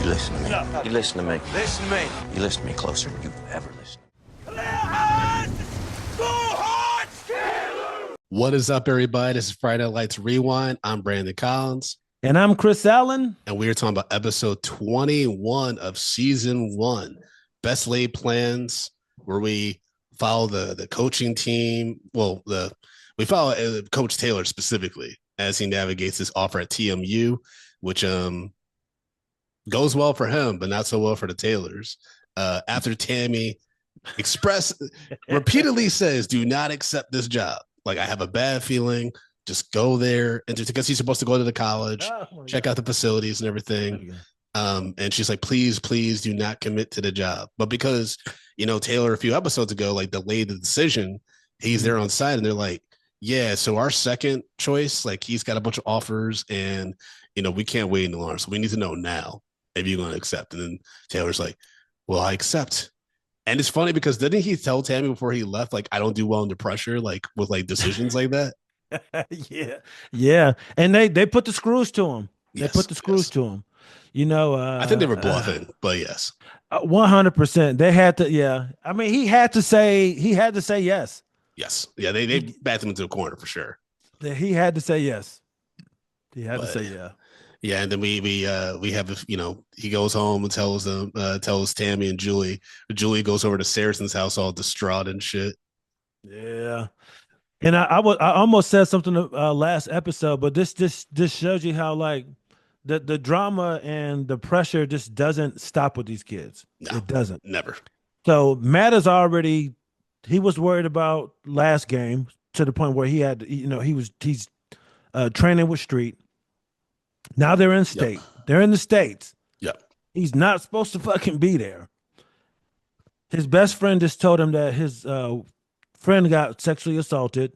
listen to me. No. You listen to me. Listen to me. You listen to me closer than you've ever listened. What is up, everybody? This is Friday Night Lights Rewind. I'm Brandon Collins. And I'm Chris Allen. And we are talking about episode 21 of season 1, Best Laid Plans, where we follow the coaching team. Well, we follow Coach Taylor specifically as he navigates this offer at TMU, which goes well for him, but not so well for the Taylors. After Tammy repeatedly says, do not accept this job. Like, I have a bad feeling. Just go there. And just because he's supposed to go to the college, check out the facilities and everything. And she's like, please do not commit to the job. But because, Taylor a few episodes ago, like, delayed the decision, he's there on site and they're like, yeah, so our second choice, like, he's got a bunch of offers and, we can't wait any longer. So we need to know now if you're going to accept. And then Taylor's like, well, I accept. And it's funny because didn't he tell Tammy before he left, like, I don't do well under pressure, like, with, like, decisions like that? Yeah. And they put the screws to him. They Yes, put the screws to him. I think they were bluffing, but yes. 100%. They had to, yeah. I mean, he had to say yes. Yes. Yeah, they backed him into a corner for sure. He had to say yes. He had to say yeah. Yeah, and then we have he goes home and tells Tammy and Julie. Julie goes over to Saracen's house all distraught and shit. Yeah, and I almost said something last episode, but this shows you how, like, the drama and the pressure just doesn't stop with these kids. No, it doesn't. Never. So Matt he was worried about last game to the point where he had he's training with Street. Now they're in state. Yep. They're in the States. Yep. He's not supposed to fucking be there. His best friend just told him that his friend got sexually assaulted.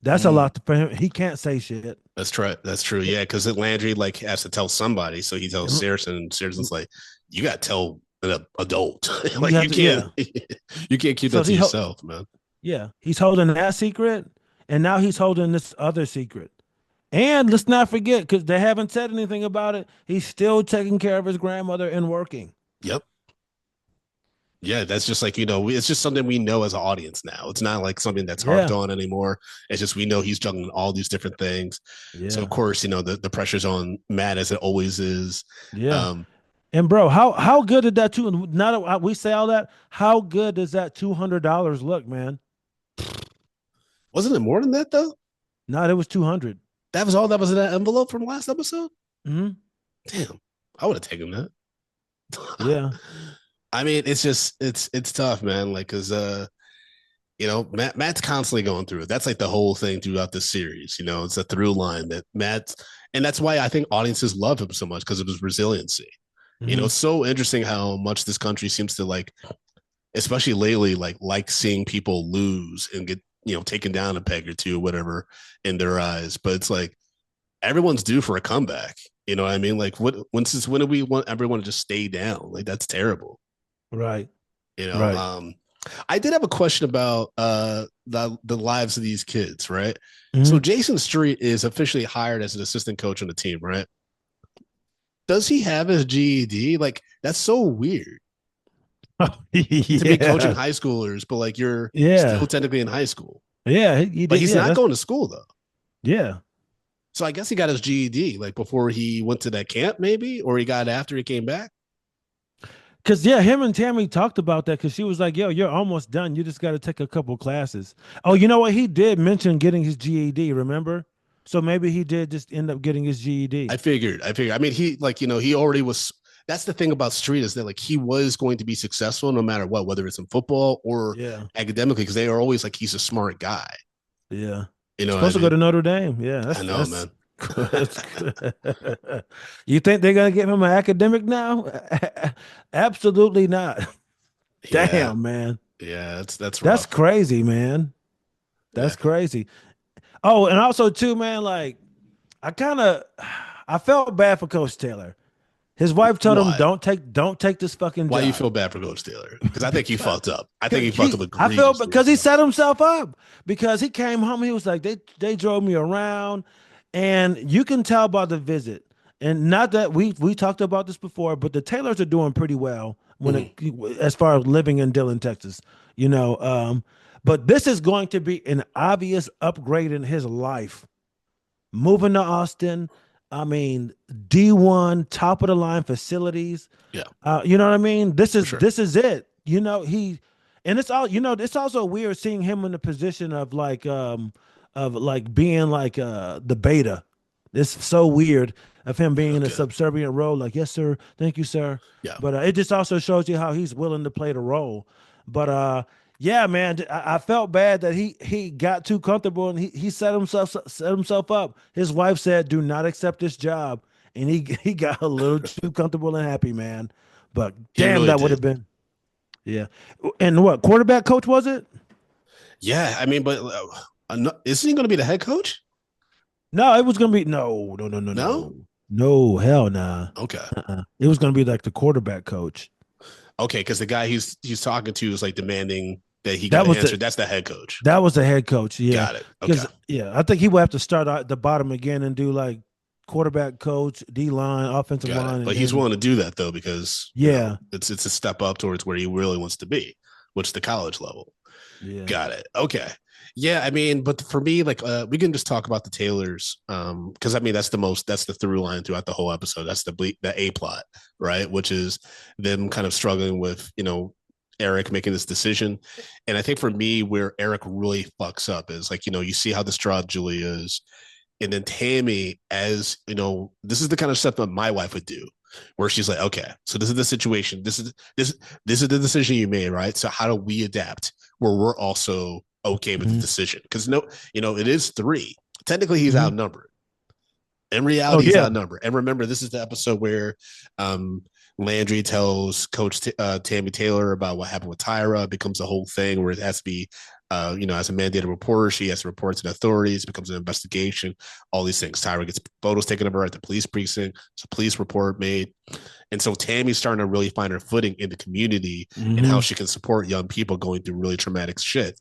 That's a lot for him. He can't say shit. That's true. That's true. Yeah, because Landry has to tell somebody. So he tells Saracen, and Saracen's like, you got to tell an adult. Like, you can't you can't keep that to yourself, man. Yeah. He's holding that secret, and now he's holding this other secret. And let's not forget, because they haven't said anything about it, he's still taking care of his grandmother and working. Yep. Yeah, that's just like, it's just something we know as an audience now. It's not like something that's harped on anymore. It's just we know he's juggling all these different things. Yeah. So, of course, the pressure's on Matt, as it always is. Yeah. And, bro, how good did that now that we say all that, how good does that $200 look, man? Wasn't it more than that, though? No, it was $200. That was all that was in that envelope from last episode? Mm-hmm. Damn, I would have taken that. Yeah. I mean, it's just, it's tough, man. Like, because, Matt's constantly going through it. That's like the whole thing throughout the series. It's a through line that and that's why I think audiences love him so much, because of his resiliency. Mm-hmm. It's so interesting how much this country seems to, like, especially lately, like seeing people lose and get, taken down a peg or two or whatever in their eyes. But it's like everyone's due for a comeback. You know what I mean? Like, when do we want everyone to just stay down? Like, that's terrible. Right. Right. I did have a question about the lives of these kids, right? Mm-hmm. So Jason Street is officially hired as an assistant coach on the team, right? Does he have his GED? Like, that's so weird. To be coaching high schoolers, but, like, you're still technically in high school. Yeah, but he's not going to school, though. Yeah. So I guess he got his GED, like, before he went to that camp, maybe, or he got it after he came back. Because, him and Tammy talked about that, because she was like, yo, you're almost done. You just got to take a couple classes. Oh, you know what? He did mention getting his GED, remember? So maybe he did just end up getting his GED. I figured. I mean, he, like, he already was. That's the thing about Street, is that, like, he was going to be successful no matter what, whether it's in football or academically, because they are always like, he's a smart guy. Yeah. Supposed to go to Notre Dame. Yeah. I know, man. You think they're going to give him an academic now? Absolutely not. Damn, man. Yeah, that's crazy, man. That's crazy. Oh, and also, too, man, like, I felt bad for Coach Taylor. His wife told him, don't take this fucking job. Why do you feel bad for Coach Taylor? Because I think he fucked up. I think he fucked up. I feel because he set himself up. Because he came home, he was like, they drove me around, and you can tell by the visit. And not that we talked about this before, but the Taylors are doing pretty well when Mhm. it as far as living in Dillon, Texas. You know, but this is going to be an obvious upgrade in his life. Moving to Austin, I mean, D1, top of the line facilities. Yeah, You know what I mean? This for is sure. this is it. You know, and it's all, it's also weird seeing him in the position of like being like the beta. It's so weird of him being in a Okay. subservient role, like, yes, sir, thank you, sir. Yeah. But it just also shows you how he's willing to play the role. But yeah, man, I felt bad that he got too comfortable and he set himself up. His wife said, "Do not accept this job," and he got a little too comfortable and happy, man. But He damn, really that would did. have been, yeah. And what quarterback coach was it? Yeah, I mean, but isn't he going to be the head coach? No, it was gonna be no, no, no, no, No. no, no, hell nah. Okay. It was gonna be like the quarterback coach. Okay, because the guy he's talking to is like demanding that he got That to was answer. the That's the head coach. that was the head coach, yeah. Got it. Okay. Because yeah, I think he would have to start at the bottom again and do like quarterback coach, D line, offensive Got it. line, But and he's then willing to do that though because yeah, it's a step up towards where he really wants to be, which is the college level. yeah. Got it. Okay. Yeah, I mean, but for me, like we can just talk about the Taylors, because I mean that's the through line throughout the whole episode. That's the A plot, right? Which is them kind of struggling with, Eric making this decision. And I think for me, where Eric really fucks up is like, you see how distraught Julie is. And then Tammy, as this is the kind of stuff that my wife would do, where she's like, okay, so this is the situation. This is the decision you made, right? So how do we adapt where we're also okay with the Hmm. decision? Because no, it is three. Technically, he's Hmm. outnumbered. In Oh reality, he's yeah, outnumbered. And remember, this is the episode where Landry tells Coach Tammy Taylor about what happened with Tyra. It becomes a whole thing where it has to be, as a mandated reporter, she has to report to the authorities. It becomes an investigation. All these things. Tyra gets photos taken of her at the police precinct. It's a police report made. And so Tammy's starting to really find her footing in the community and how hmm, she can support young people going through really traumatic shit.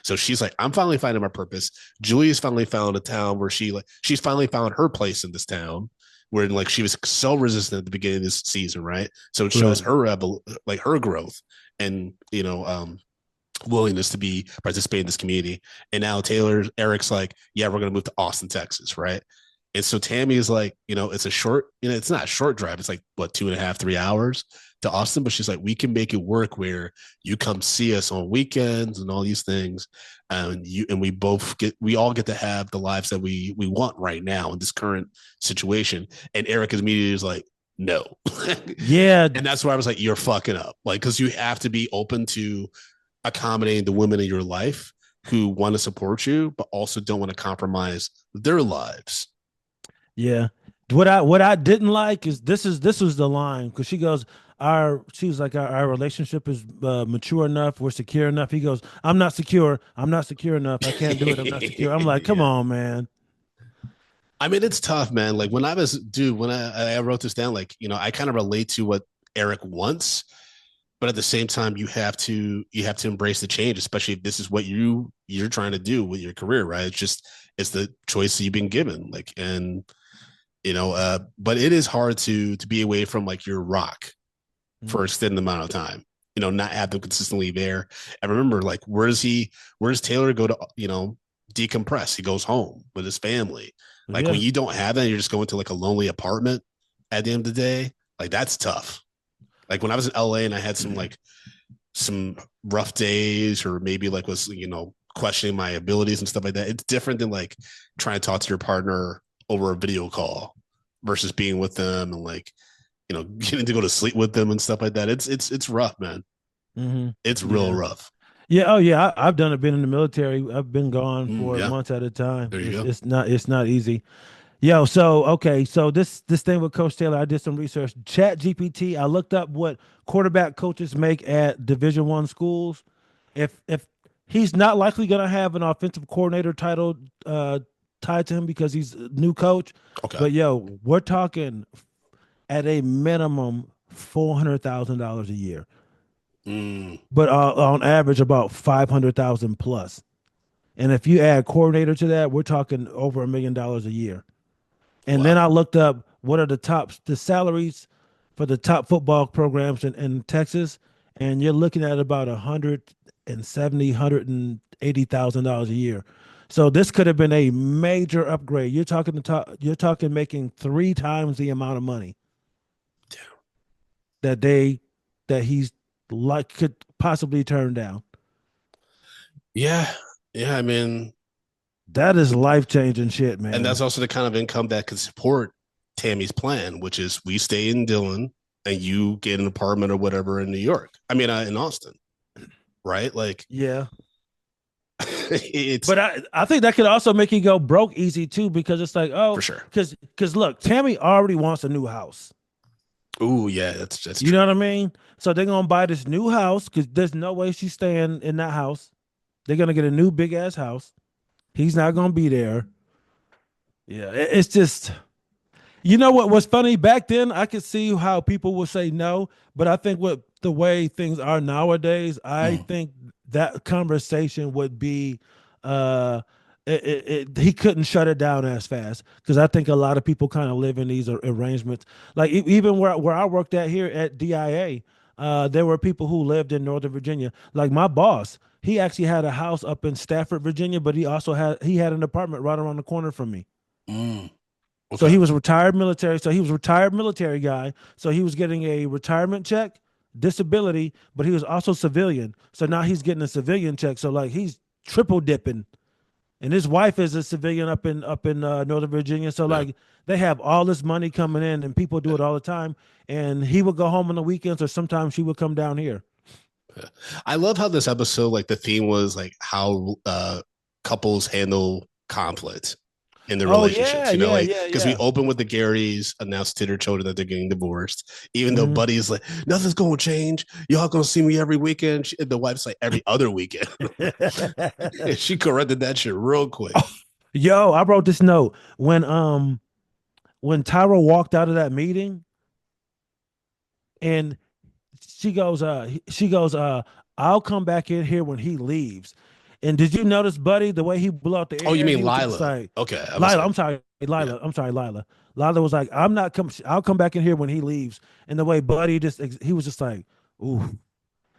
So she's like, I'm finally finding my purpose. Julie's finally found a town where she's finally found her place in this town where like she was so resistant at the beginning of this season, right? So it shows right. her like her growth and willingness to be participate in this community. And now Eric's like, yeah, we're gonna move to Austin, Texas, right? And so Tammy is like, it's a short, it's not a short drive. It's like what 2.5, 3 hours to Austin, but she's like, we can make it work where you come see us on weekends and all these things, and we all get to have the lives that we want right now in this current situation. And Eric immediately is like, no, Yeah, and that's where I was like, you're fucking up, like because you have to be open to accommodating the women in your life who want to support you, but also don't want to compromise their lives. yeah. What I didn't like is this was the line because she was like our relationship is mature enough, we're secure enough. He goes, I'm not secure enough, I can't do it, I'm not secure. I'm like, come Yeah. on, man. I mean, it's tough, man. Like when I wrote this down, like, I kind of relate to what Eric wants, but at the same time, you have to embrace the change, especially if this is what you're trying to do with your career, right? It's the choice that you've been given. Like, and but it is hard to be away from like your rock for an Mhm. extended amount of time. Not have them consistently there. And remember, like, where does Taylor go to, decompress? He goes home with his family. Like when Yeah. you don't have that, you're just going to like a lonely apartment at the end of the day. Like that's tough. Like when I was in LA and I had some rough days, or maybe like was, questioning my abilities and stuff like that. It's different than like trying to talk to your partner over a video call versus being with them and like, getting to go to sleep with them and stuff like that. It's rough, man. Hmm. It's real Yeah. rough. Yeah. Oh yeah. I've done it. Been in the military. I've been gone for Yeah, months at a time. there you It's go. it's not it's not easy. Yo, so okay, so this thing with Coach Taylor, I did some research. Chat GPT, I looked up what quarterback coaches make at Division 1 schools. If he's not likely gonna have an offensive coordinator title tied to him because he's a new coach, Okay. but yo, we're talking at a minimum $400,000 a year, Mm, but on average about 500,000 plus. And if you add coordinator to that, we're talking over $1 million a year. And then wow. I looked up what are the salaries for the top football programs in Texas, and you're looking at about $180,000 a year. So this could have been a major upgrade. You're talking making 3 times the amount of money that he's like could possibly turn down. Yeah. Yeah. I mean, that is life changing shit, man. And that's also the kind of income that could support Tammy's plan, which is we stay in Dillon and you get an apartment or whatever in New York. I mean, in Austin, right? Like, yeah. But I think that could also make you go broke easy too, because it's like, oh, for sure. Because look, Tammy already wants a new house. Oh yeah, that's you true. Know what I mean? So they're gonna buy this new house because there's no way she's staying in that house. They're gonna get a new big ass house. He's not gonna be there. Yeah, it's just, you know what was funny back then? I could see how people would say no, but I think with the way things are nowadays, I think that conversation would be he couldn't shut it down as fast, because I think a lot of people kind of live in these arrangements. Like even where I worked at here at DIA, there were people who lived in Northern Virginia. Like my boss, he actually had a house up in Stafford, Virginia, but he also had an apartment right around the corner from me. Okay. So he was retired military. So he was a retired military guy. So he was getting a retirement check, disability, but he was also civilian. So now he's getting a civilian check. So like he's triple dipping. And his wife is a civilian up in Northern Virginia. So like they have all this money coming in, and people do it all the time. And he would go home on the weekends, or sometimes she would come down here. I love how this episode, like the theme was like how couples handle conflict in their relationships, because we open with the Garys announced to their children that they're getting divorced, even though Buddy's like, nothing's gonna change, y'all gonna see me every weekend. The wife's like, every other weekend. She corrected that shit real quick. Yo, I wrote this note when Tyra walked out of that meeting, and she goes, I'll come back in here when he leaves. And did you notice, Buddy, the way he blew out the air? Oh, you mean Lila? Like, okay, Lila. I'm sorry, Lila. Yeah. I'm sorry, Lila. Lila was like, I'll come back in here when he leaves. And the way Buddy he was just like, ooh,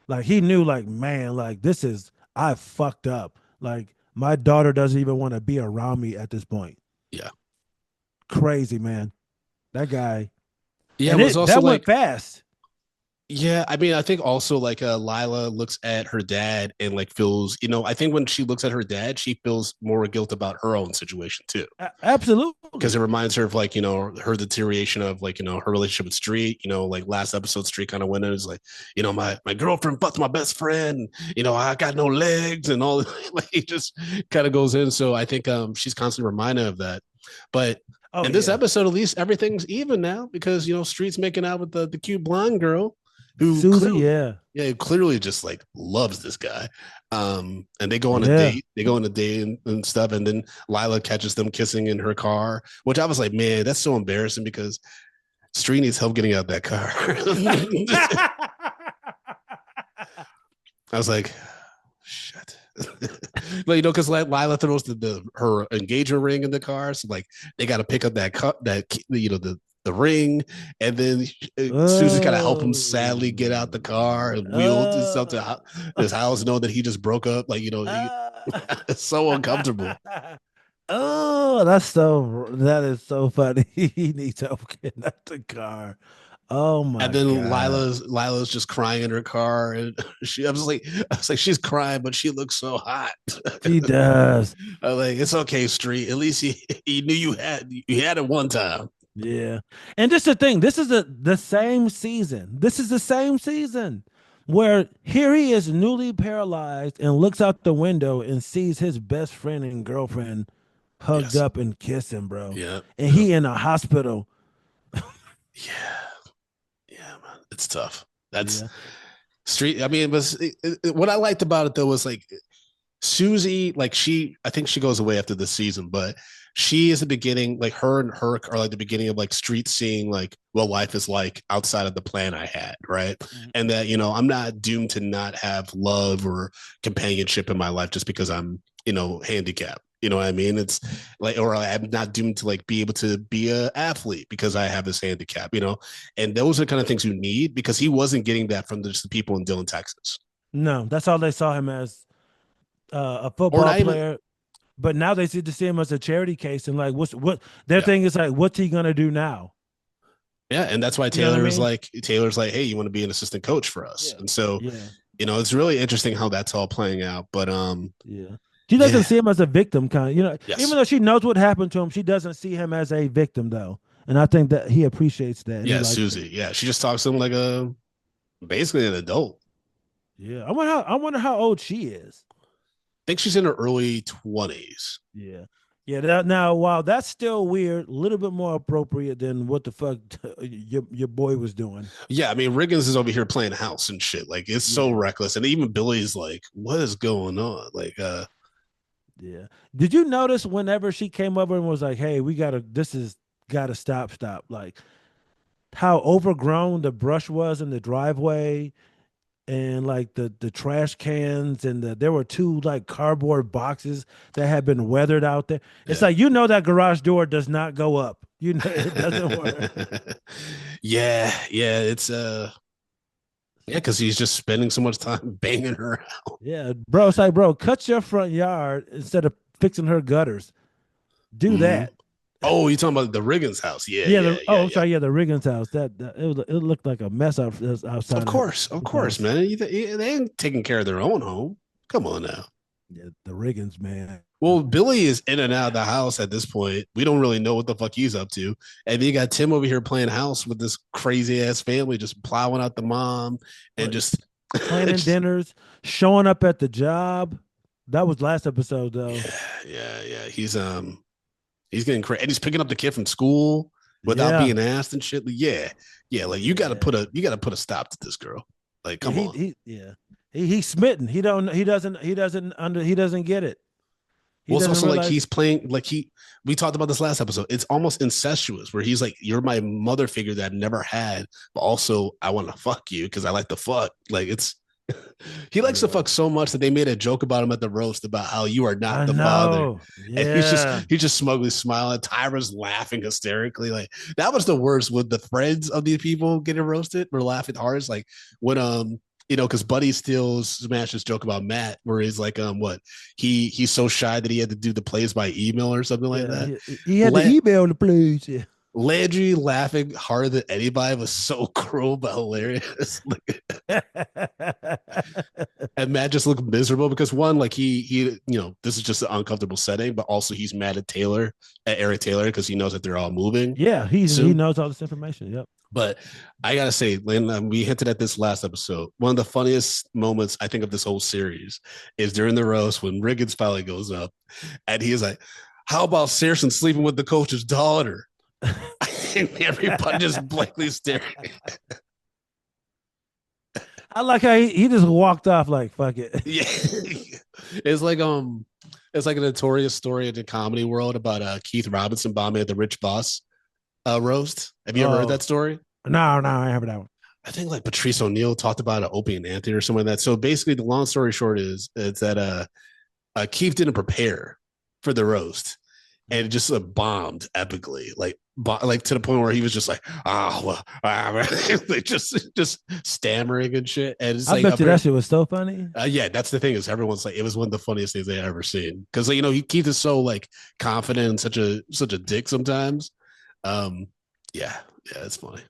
like he knew, like, man, like I fucked up. Like my daughter doesn't even want to be around me at this point. Yeah, crazy, man. That guy. Yeah, and it was also went fast. Yeah, I mean, I think also like Lila looks at her dad and like feels, I think when she looks at her dad, she feels more guilt about her own situation too. Absolutely. Because it reminds her of like, her deterioration of like, her relationship with Street, like last episode Street kind of went in, is like, my girlfriend fucked my best friend, I got no legs and all. Like it just kind of goes in. So I think she's constantly reminded of that. But in this episode, at least everything's even now, because, Street's making out with the cute blonde girl. Who Susie, clearly just like loves this guy. And they go on a date. They go on a date and stuff. And then Lila catches them kissing in her car, which I was like, man, that's so embarrassing, because Street needs help getting out of that car. I was like, shit. But because Lila throws her engagement ring in the car, so like they got to pick up the ring, and then Susie's gotta help him sadly get out the car and wheel himself to his house, knowing that he just broke up. Like, it's so uncomfortable. Oh, that is so funny. He needs help getting out the car. Oh my! And then God. Lila's just crying in her car, and I was like, she's crying, but she looks so hot. She does. I'm like, it's okay, Street. At least he knew you had it one time. Yeah. And just the thing, this is the same season. This is the same season where here he is newly paralyzed and looks out the window and sees his best friend and girlfriend hugged up and kissing, bro. Yeah. And he in a hospital. Yeah, man. It's tough. That's Street. I mean, what I liked about it though was like Susie, like I think she goes away after this season, but she is the beginning, like her and her are like the beginning of like Street seeing like what life is like outside of the plan I had, right? Mm-hmm. And that, I'm not doomed to not have love or companionship in my life just because I'm, handicapped. You know what I mean? It's like, or I'm not doomed to like be able to be an athlete because I have this handicap, you know? And those are the kind of things you need because he wasn't getting that from just the people in Dillon, Texas. No, that's all they saw him as, a Or football not even, player. But now they see to see him as a charity case, and like, what their yeah. thing is like, what's he gonna do now? Yeah. And that's why You know what I mean? Taylor's like, hey, you want to be an assistant coach for us? Yeah, And so, yeah, you know, it's really interesting how that's all playing out. But yeah. She doesn't yeah, see him as a victim, kind of. You know, even yes. though she knows what happened to him, she doesn't see him as a victim, though. And I think that he appreciates that, and he Yeah, likes it. Susie. Yeah. She just talks to him like a basically an adult. Yeah, I wonder how old she is. I think she's in her early 20s. Yeah. Yeah. Now, while that's still weird, a little bit more appropriate than what the fuck your boy was doing. Yeah, I mean, Riggins is over here playing house and shit. Like, it's so Yeah. reckless. And even Billy's like, what is going on? Like, Yeah. Did you notice whenever she came over and was like, "Hey, this is gotta stop," like how overgrown the brush was in the driveway, and like the trash cans, and there were two like cardboard boxes that had been weathered out there. It's yeah. like, that garage door does not go up. It doesn't work. Yeah, it's yeah, because he's just spending so much time banging her out. Yeah, bro. It's like, bro, cut your front yard instead of fixing her gutters. Do Mm-hmm. that. Oh, you talking about the Riggins house? Yeah, Yeah. yeah, Oh, yeah, I'm yeah. sorry. Yeah, the Riggins house. It looked like a mess outside Of his course, house. man. They ain't taking care of their own home. Come on now. Yeah, the Riggins, man. Well, Billy is in and out of the house at this point. We don't really know what the fuck he's up to. And you got Tim over here playing house with this crazy ass family, just plowing out the mom and But just, planning just dinners, showing up at the job. That was last episode though. yeah. He's getting crazy, and he's picking up the kid from school without Yeah, being asked and shit. Yeah. Like yeah, you got to put a stop to this girl. Like, yeah. come on. He's smitten. He doesn't get it. He Well, it's doesn't also like realize. he's playing like we talked about this last episode. It's almost incestuous where he's like, you're my mother figure that I've never had, but also I want to fuck you because I like to fuck. Like it's he likes to Yeah, fuck so much that they made a joke about him at the roast about how you are not I the father. know. And Yeah, he's just smugly smiling. Tyra's laughing hysterically. Like that was the worst with the friends of these people getting roasted. We're laughing hardest. Like when you know, because Buddy still smashed this joke about Matt, where he's like, what he's so shy that he had to do the plays by email or something like yeah. that. He had to email the place. Yeah. Landry laughing harder than anybody was so cruel but hilarious. And Matt just looked miserable because one, like he, you know, this is just an uncomfortable setting, but also he's mad at Eric Taylor, because he knows that they're all moving Yeah, he soon. knows all this information. Yep. But I gotta say, Lynn, we hinted at this last episode. One of the funniest moments I think of this whole series is during the roast when Riggins finally goes up, and he is like, "How about Saracen sleeping with the coach's daughter?" And everybody just blankly staring. I like how he just walked off like, fuck it. Yeah, it's like it's like a notorious story in the comedy world about Keith Robinson bombing at the Rich Boss roast. Have you ever heard that story? No, I haven't that one. I think like Patrice O'Neill talked about Opie and Anthony or something like that. So basically, the long story short is it's that Keith didn't prepare for the roast, and it just bombed epically, like to the point where he was just like, like just stammering and shit. And it's I like, bet you that shit was so funny. yeah, that's the thing is everyone's like, it was one of the funniest things they ever seen because you know Keith is so like confident and such a dick sometimes. Yeah, it's funny.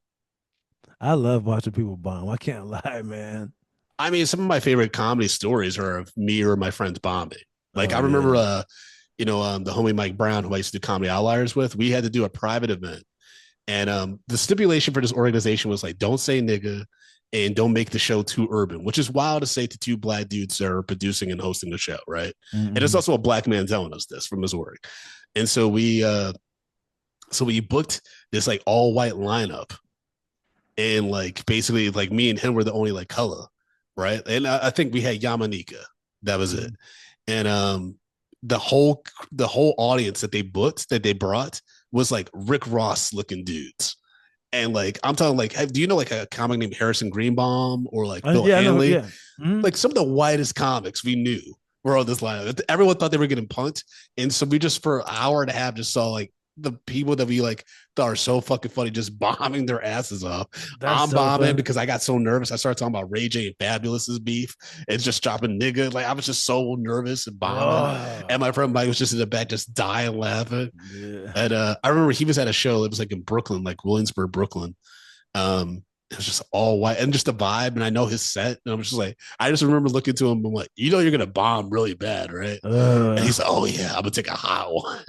I love watching people bomb. I can't lie, man. I mean, some of my favorite comedy stories are of me or my friends bombing. Like Oh I remember, yeah. the homie Mike Brown, who I used to do Comedy Outliers with, we had to do a private event. And the stipulation for this organization was like, don't say nigga and don't make the show too urban, which is wild to say to two black dudes that are producing and hosting the show, right? Mm-hmm. And it's also a black man telling us this from Missouri. And so we booked this like all white lineup. And like basically like me and him were the only like color, right? And I think we had Yamanika. That was it. And the whole audience that they brought was like Rick Ross looking dudes. And like I'm talking like, do you know like a comic named Harrison Greenbaum or like Bill Yeah, I know, Hanley? yeah. Mm-hmm. Like some of the whitest comics we knew we're on this line. Everyone thought they were getting punked, and so we just for an hour and a half just saw like the people that we like thought are so fucking funny just bombing their asses off. That's I'm so bombing funny. because I got so nervous. I started talking about Ray J and Fabulous's beef. It's just dropping nigga. Like I was just so nervous and bombing. And my friend Mike was just in the back, just dying laughing. Yeah. And I remember he was at a show. It was like in Brooklyn, like Williamsburg, Brooklyn. It was just all white and just the vibe. And I know his set. And I'm just like, I just remember looking to him. I'm like, you know, you're gonna bomb really bad, right? And he's like, oh yeah, I'm gonna take a hot one.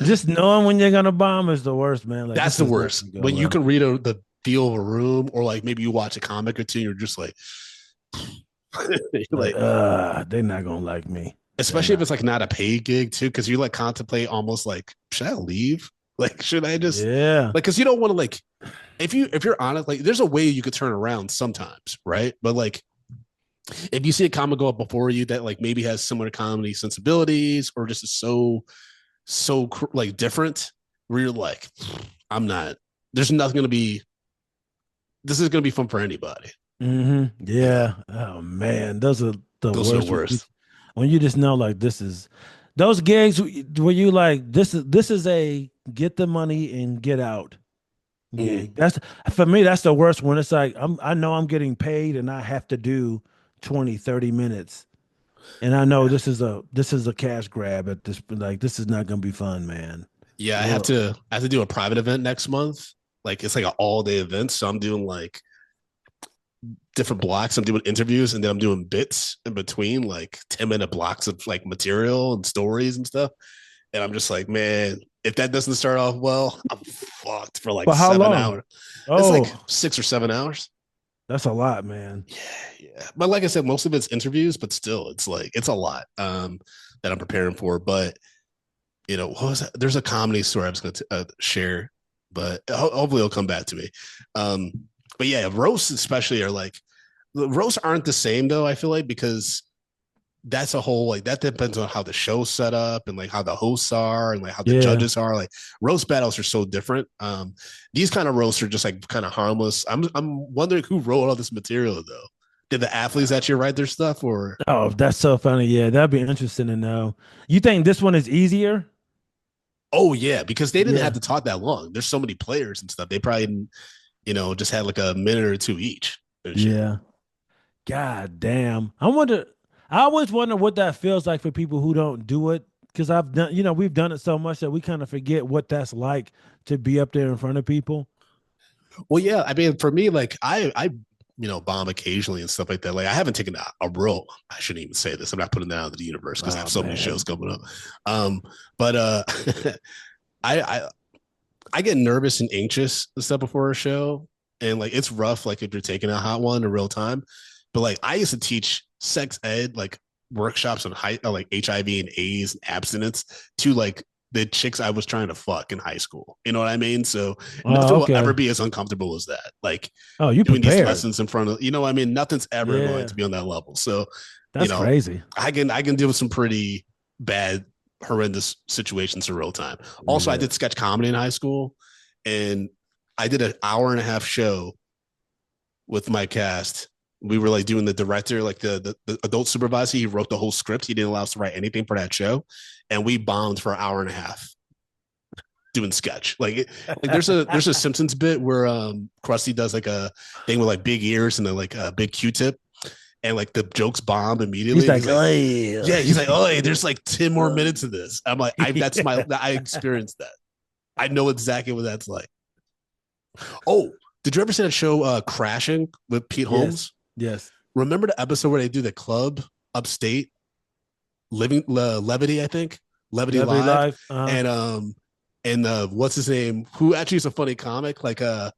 Just knowing when you're gonna bomb is the worst, man. Like, that's the worst. When you can read the feel of a room, or like maybe you watch a comic or two, you're just like, like, they're not gonna like me. Especially if it's like not a paid gig too, because you like contemplate almost like, should I leave? Like, should I just like, because you don't want to like, if you're honest, like there's a way you could turn around sometimes, right? But like if you see a comic go up before you that like maybe has similar comedy sensibilities or just is so like different, where you're like, I'm not, there's nothing gonna be, this is gonna be fun for anybody. Mm-hmm. Yeah. Oh man, those are the worst. When you just know like this is those gigs where you like this is a get the money and get out. Yeah, that's for me. That's the worst when it's like I know I'm getting paid and I have to do 20, 30 minutes, and I know this is a cash grab at this. Like this is not gonna be fun, man. Yeah, I have to do a private event next month. Like it's like an all day event, so I'm doing like different blocks. I'm doing interviews and then I'm doing bits in between, like 10-minute blocks of like material and stories and stuff. And I'm just like, man, if that doesn't start off well, I'm fucked for like 7 hours. It's like 6 or 7 hours. That's a lot, man. Yeah. But like I said, most of it's interviews, but still, it's like it's a lot that I'm preparing for. But you know, what was that? There's a comedy story I was going to share, but hopefully it'll come back to me. But yeah, roasts especially are like, the roasts aren't the same though, I feel like, because that's a whole like that depends on how the show's set up and like how the hosts are and like how the judges are. Like roast battles are so different. These kind of roasts are just like kind of harmless. I'm wondering who wrote all this material though. Did the athletes actually write their stuff or? Oh, that's so funny. Yeah, that'd be interesting to know. You think this one is easier? Oh yeah, because they didn't have to talk that long. There's so many players and stuff. They probably, you know, just had like a minute or two each. Yeah. God damn. I always wonder what that feels like for people who don't do it. Because I've done, you know, we've done it so much that we kind of forget what that's like to be up there in front of people. Well, yeah. I mean, for me, like I you know, bomb occasionally and stuff like that. Like I haven't taken a role. I shouldn't even say this. I'm not putting that out of the universe because I have so many shows coming up. But I get nervous and anxious and stuff before a show. And like it's rough, like if you're taking a hot one in real time. But like I used to teach sex ed, like workshops on like HIV and AIDS and abstinence to like the chicks I was trying to fuck in high school. You know what I mean? So nothing will ever be as uncomfortable as that. Like you doing prepared. these lessons in front of, you know, I mean, nothing's ever going to be on that level. So that's, you know, crazy. I can deal with some pretty bad, horrendous situations in real time. Also, I did sketch comedy in high school and I did an hour-and-a-half show with my cast. We were like doing the director, like the adult supervisor. He wrote the whole script. He didn't allow us to write anything for that show, and we bombed for an hour and a half doing sketch. Like there's a Simpsons bit where Krusty does like a thing with like big ears and then like a big Q-tip, and like the jokes bomb immediately. He's like, oh, there's like 10 more minutes of this. I'm like, I experienced that. I know exactly what that's like. Oh, did you ever see that show Crashing with Pete Holmes? Yes. Remember the episode where they do the club upstate, Levity, I think, Levity Live. And what's his name? Who actually is a funny comic, like a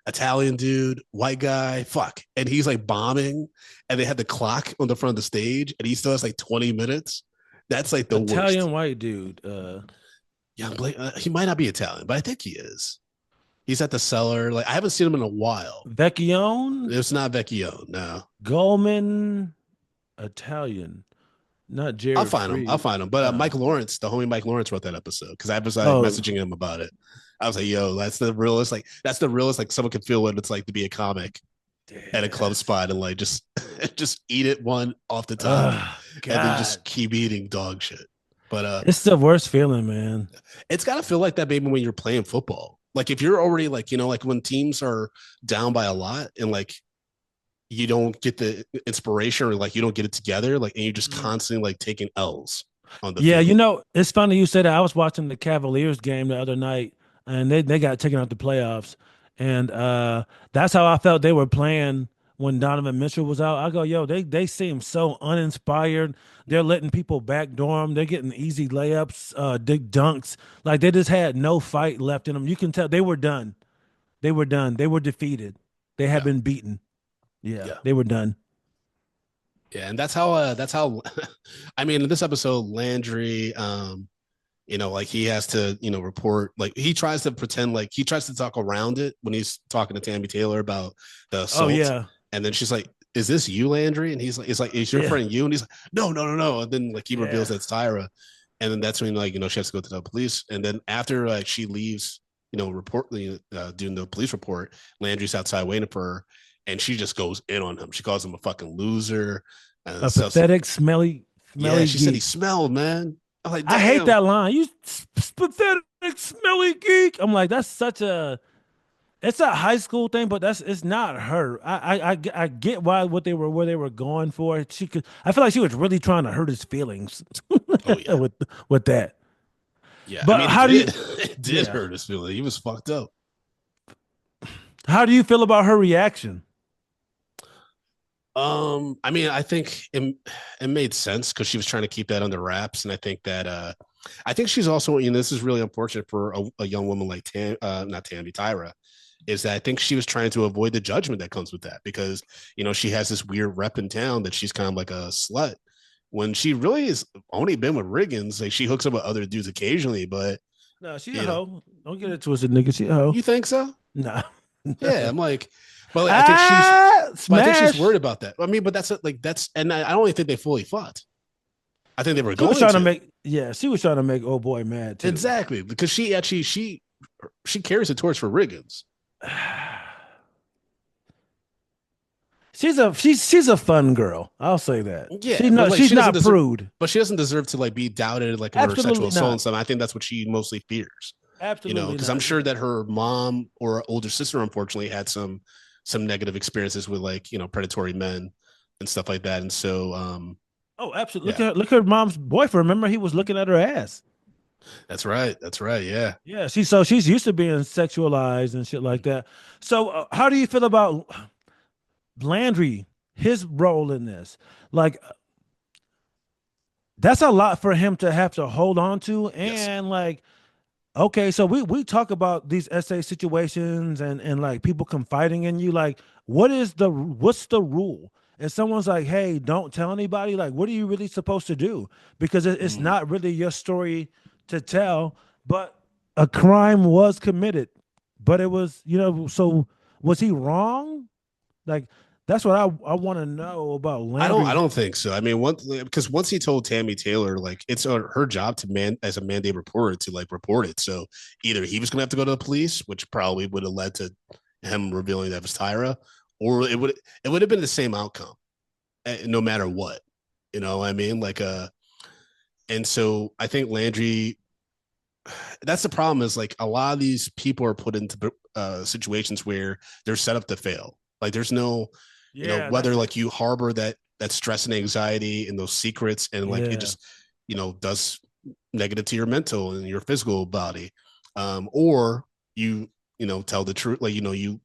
Italian dude, white guy, and he's like bombing, and they had the clock on the front of the stage, and he still has like 20 minutes. That's like the Italian worst. White dude. Yeah, he might not be Italian, but I think he is. He's at the Cellar. Like I haven't seen him in a while. Vecchione? It's not Vecchione, no. Goldman, Italian, not Jerry. I'll find him. But Mike Lawrence, the homie Mike Lawrence, wrote that episode because I was messaging him about it. I was like, "Yo, that's the realest. Like someone can feel what it's like to be a comic at a club spot and like just just eat it one off the top and then just keep eating dog shit. But it's the worst feeling, man. it's gotta feel like that maybe when you're playing football. Like if you're already like, like when teams are down by a lot and like you don't get the inspiration or like you don't get it together, like and you're just constantly like taking L's on the Yeah, field. it's funny you said that. I was watching the Cavaliers game the other night, and they got taken out the playoffs, and that's how I felt they were playing when Donovan Mitchell was out. I go, yo, they seem so uninspired. They're letting people backdoor them. They're getting easy layups, dig dunks. Like they just had no fight left in them. You can tell they were done. They were done. They were defeated. They had Yeah. been beaten. Yeah, Yeah. they were done. Yeah, and that's how I mean in this episode, Landry, like he has to, report like he tries to pretend like he tries to talk around it when he's talking to Tammy Taylor about the Oh assault. yeah, And then she's like, is this you, Landry? And he's like, it's like, is your yeah, friend you? And he's like, no, no, no, no. And then like he reveals yeah. that's Tyra. And then that's when like, she has to go to the police. And then after like she leaves, doing the police report, Landry's outside waiting for her. And she just goes in on him. She calls him a fucking loser. A So, pathetic, smelly, yeah, smelly she said he geek. smelled, man. I'm like, I hate damn. that line. You pathetic, smelly geek. I'm like, that's such a. It's a high school thing, but it's not her. I get where they were going for. She could. I feel like she was really trying to hurt his feelings Oh yeah. with that. Yeah. I But mean, how do you? it did Yeah. hurt his feeling. He was fucked up. How do you feel about her reaction? I mean, I think it made sense because she was trying to keep that under wraps, and I think that I think she's also, this is really unfortunate for a young woman like not Tammy, Tyra, is that I think she was trying to avoid the judgment that comes with that because she has this weird rep in town that she's kind of like a slut when she really has only been with Riggins. Like she hooks up with other dudes occasionally, but No, she a hoe. Don't get it twisted, nigga. She a hoe. you think so? Nah. Yeah, I'm like, but like, I think she's Smash. worried about that. I mean, but and I don't even think they fully fought. I think they were She was going trying to to. make, yeah, she was trying to make old boy mad too. Exactly, because she actually she carries the torch for Riggins. She's a fun girl. I'll say that. Yeah, but like She's she doesn't not deserve, prude. but she doesn't deserve to like be doubted like over sexual Absolutely assault not. and stuff. I think that's what she mostly fears. Absolutely Because I'm not. sure that her mom or older sister unfortunately had some negative experiences with like predatory men and stuff like that, and so Oh, absolutely. yeah, Look at her mom's boyfriend. Remember, he was looking at her ass. that's right, yeah. Yeah, she's used to being sexualized and shit like that. So, how do you feel about Landry, his role in this? Like, that's a lot for him to have to hold on to, Yes. and like, okay, so we talk about these essay situations and like people confiding in you. Like, what's the rule? If someone's like, "Hey, don't tell anybody," like, what are you really supposed to do? Because it's Mhm. not really your story to tell. But a crime was committed, but it was, so was he wrong? Like, that's what I want to know about I Landry. don't think so. I mean, because once he told Tammy Taylor, like it's her job to as a mandate reporter to like report it. So either he was going to have to go to the police, which probably would have led to him revealing that it was Tyra, or it would have been the same outcome, no matter what. You know what I mean? Like and so I think Landry. That's the problem. Is like a lot of these people are put into situations where they're set up to fail. Like there's no Yeah, whether like you harbor that stress and anxiety and those secrets and like it yeah, just does negative to your mental and your physical body, or you tell the truth, like you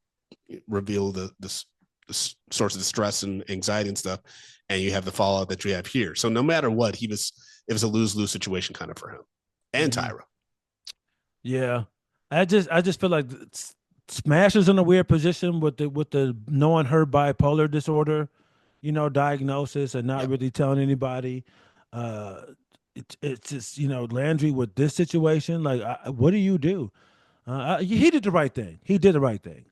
reveal the source of the stress and anxiety and stuff, and you have the fallout that you have here. So no matter what, it was a lose-lose situation kind of for him and mhm, Tyra. yeah. I just feel like Smash is in a weird position with the knowing her bipolar disorder, diagnosis and not Yep. really telling anybody. Uh, it's just Landry with this situation. Like, what do you do? He did the right thing. He did the right thing.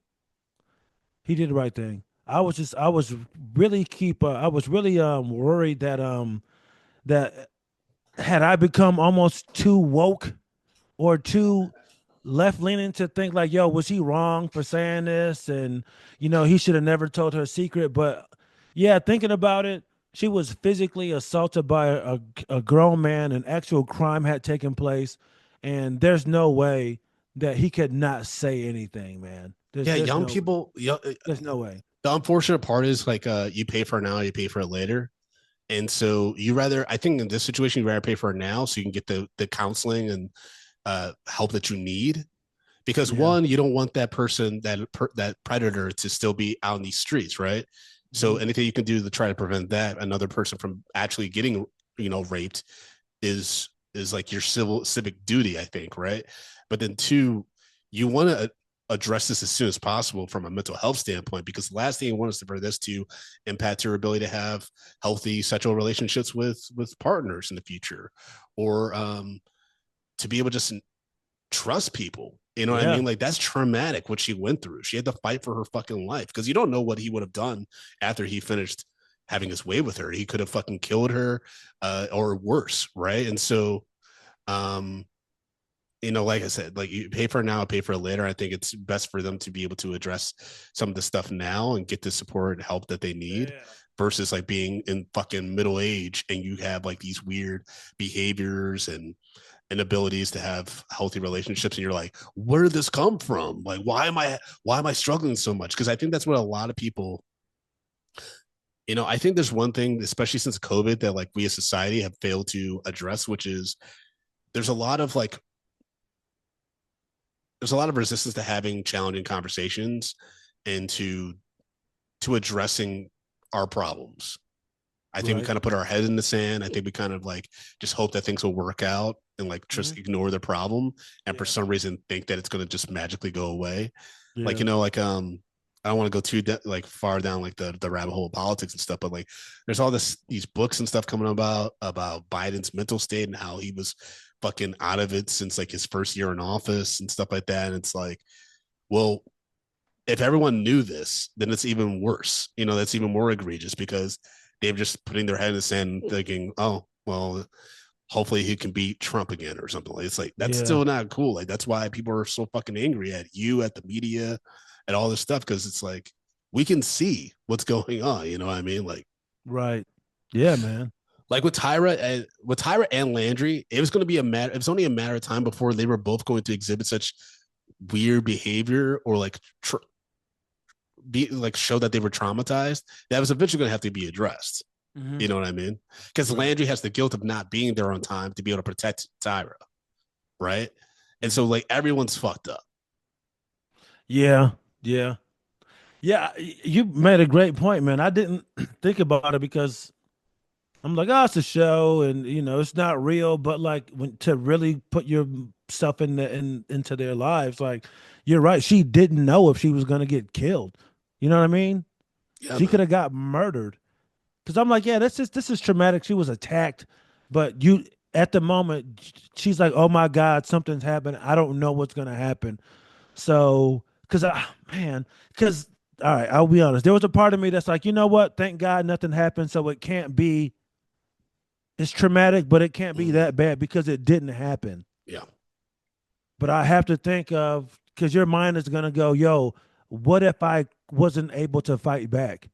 He did the right thing. I was really I was really worried that had I become almost too woke or too left leaning to think like, yo, was he wrong for saying this? And, he should have never told her secret. But yeah, thinking about it, she was physically assaulted by a grown man. An actual crime had taken place. And there's no way that he could not say anything, man. Yeah, There's young no people. there's no way. The unfortunate part is like you pay for it now, you pay for it later. And so I think in this situation, you rather pay for it now so you can get the counseling and help that you need. Because Yeah. one, you don't want that person, that predator to still be out in these streets, right? So Mhm. anything you can do to try to prevent that, another person from actually getting, raped is like your civic duty, I think, right? But then two, you want to address this as soon as possible from a mental health standpoint, because the last thing you want is for this to impact your ability to have healthy sexual relationships with partners in the future, or to be able to just trust people. You know what I Yeah. mean? Like that's traumatic what she went through. She had to fight for her fucking life because you don't know what he would have done after he finished having his way with her. He could have fucking killed her, or worse, right? And so, um, like I said, like you pay for it now, pay for it later. I think it's best for them to be able to address some of the stuff now and get the support and help that they need Yeah. versus like being in fucking middle age and you have like these weird behaviors and inabilities to have healthy relationships and you're like, where did this come from? Like why am I struggling so much? Because I think that's what a lot of people, I think there's one thing, especially since COVID, that like we as society have failed to address, which is there's a lot of like there's a lot of resistance to having challenging conversations and to addressing our problems. I think we Right. kind of put our head in the sand. I think we kind of like just hope that things will work out and like Mhm. just ignore the problem and for Yeah. some reason think that it's going to just magically go away. Like, Yeah. I don't want to go too like far down like the rabbit hole of politics and stuff, but like there's all these books and stuff coming about Biden's mental state and how he was fucking out of it since like his first year in office and stuff like that. And it's like, well, if everyone knew this, then it's even worse. That's even more egregious because they're just putting their head in the sand thinking, oh, well, hopefully he can beat Trump again or something. It's like, that's Yeah. still not cool. Like, that's why people are so fucking angry at you, at the media, at all this stuff. Cause it's like, we can see what's going on. You know what I mean? Right. Yeah, man. Like with Tyra and Landry, it was going to be it was only a matter of time before they were both going to exhibit such weird behavior or like be like show that they were traumatized, that was eventually going to have to be addressed. Mhm. You know what I mean? Because Right. Landry has the guilt of not being there on time to be able to protect Tyra, right? And so Mhm. like everyone's fucked up. Yeah. Yeah. Yeah. You made a great point, man. I didn't think about it because I'm like, oh, it's a show, and it's not real. But like, when to really put yourself into their lives, like, you're right. She didn't know if she was gonna get killed. You know what I mean? Yeah, She could man. have got murdered. Because I'm like, yeah, this is traumatic. She was attacked, but you at the moment, she's like, oh my God, something's happened. I don't know what's gonna happen. So, because all right, I'll be honest. There was a part of me that's like, you know what? Thank God nothing happened. So it can't be. It's traumatic, but it can't be Mm, that bad because it didn't happen. yeah. But I have to think of because your mind is gonna go, yo, what if I wasn't able to fight back?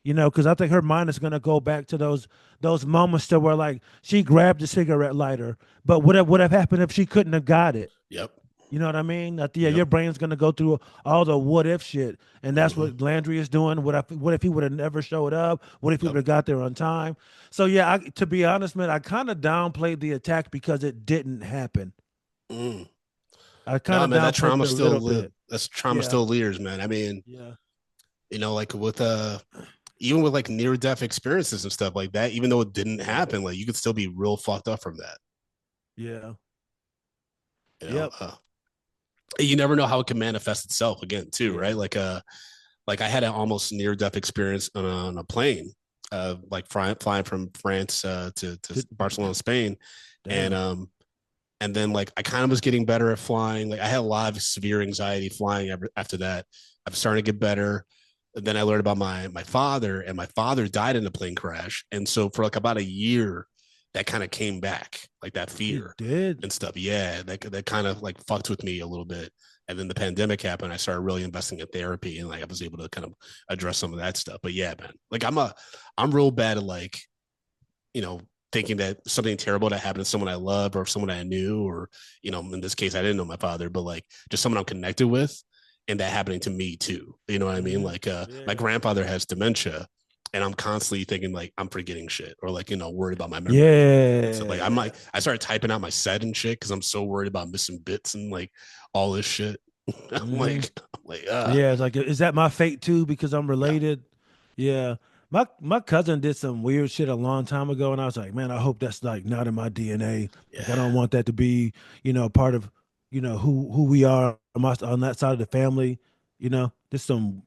Because I think her mind is gonna go back to those moments to where like she grabbed the cigarette lighter, but what would have happened if she couldn't have got it? Yep. You know what I mean? Yeah, Yep. your brain's gonna go through all the what if shit, and that's Hmm. what Landry is doing. What if he would have never showed up? What if he would Yep. have got there on time? So yeah, to be honest, man, I kind of downplayed the attack because it didn't happen. Mm. I kind No, of man, that downplayed it trauma a little still bit. that's trauma Yeah, still lingers, man. I mean, yeah, like with even with like near death experiences and stuff like that, even though it didn't happen, like you could still be real fucked up from that. yeah, You know, yep, you never know how it can manifest itself again, too, right? yeah. Like I had an almost near death experience on a plane, like flying from France to Did- Barcelona, Spain, and Damn. um and then like I kind of was getting better at flying. Like I had a lot of severe anxiety flying after that. I'm starting to get better. And then I learned about my father, and my father died in a plane crash, and so for like about a year, that kind of came back, like that He fear did. and stuff. Yeah, that kind of like fucked with me a little bit. And then the pandemic happened. I started really investing in therapy, and like I was able to kind of address some of that stuff. But yeah, man, like I'm real bad at like, you know, thinking that something terrible that happened to someone I love or someone I knew, or, you know, in this case, I didn't know my father, but like just someone I'm connected with, and that happening to me too. You know what I mean? Like, my Yeah. grandfather has dementia, and I'm constantly thinking like I'm forgetting shit, or like, you know, worried about my memory. So like Yeah. I started typing out my set and shit because I'm so worried about missing bits and like all this shit. Hmm. I'm like, Yeah, it's like, is that my fate too? Because I'm yeah, related. Yeah. My cousin did some weird shit a long time ago, and I was like, man, I hope that's like not in my DNA. Like, I yeah. don't want that to be, part of, who we are on that side of the family. Just some,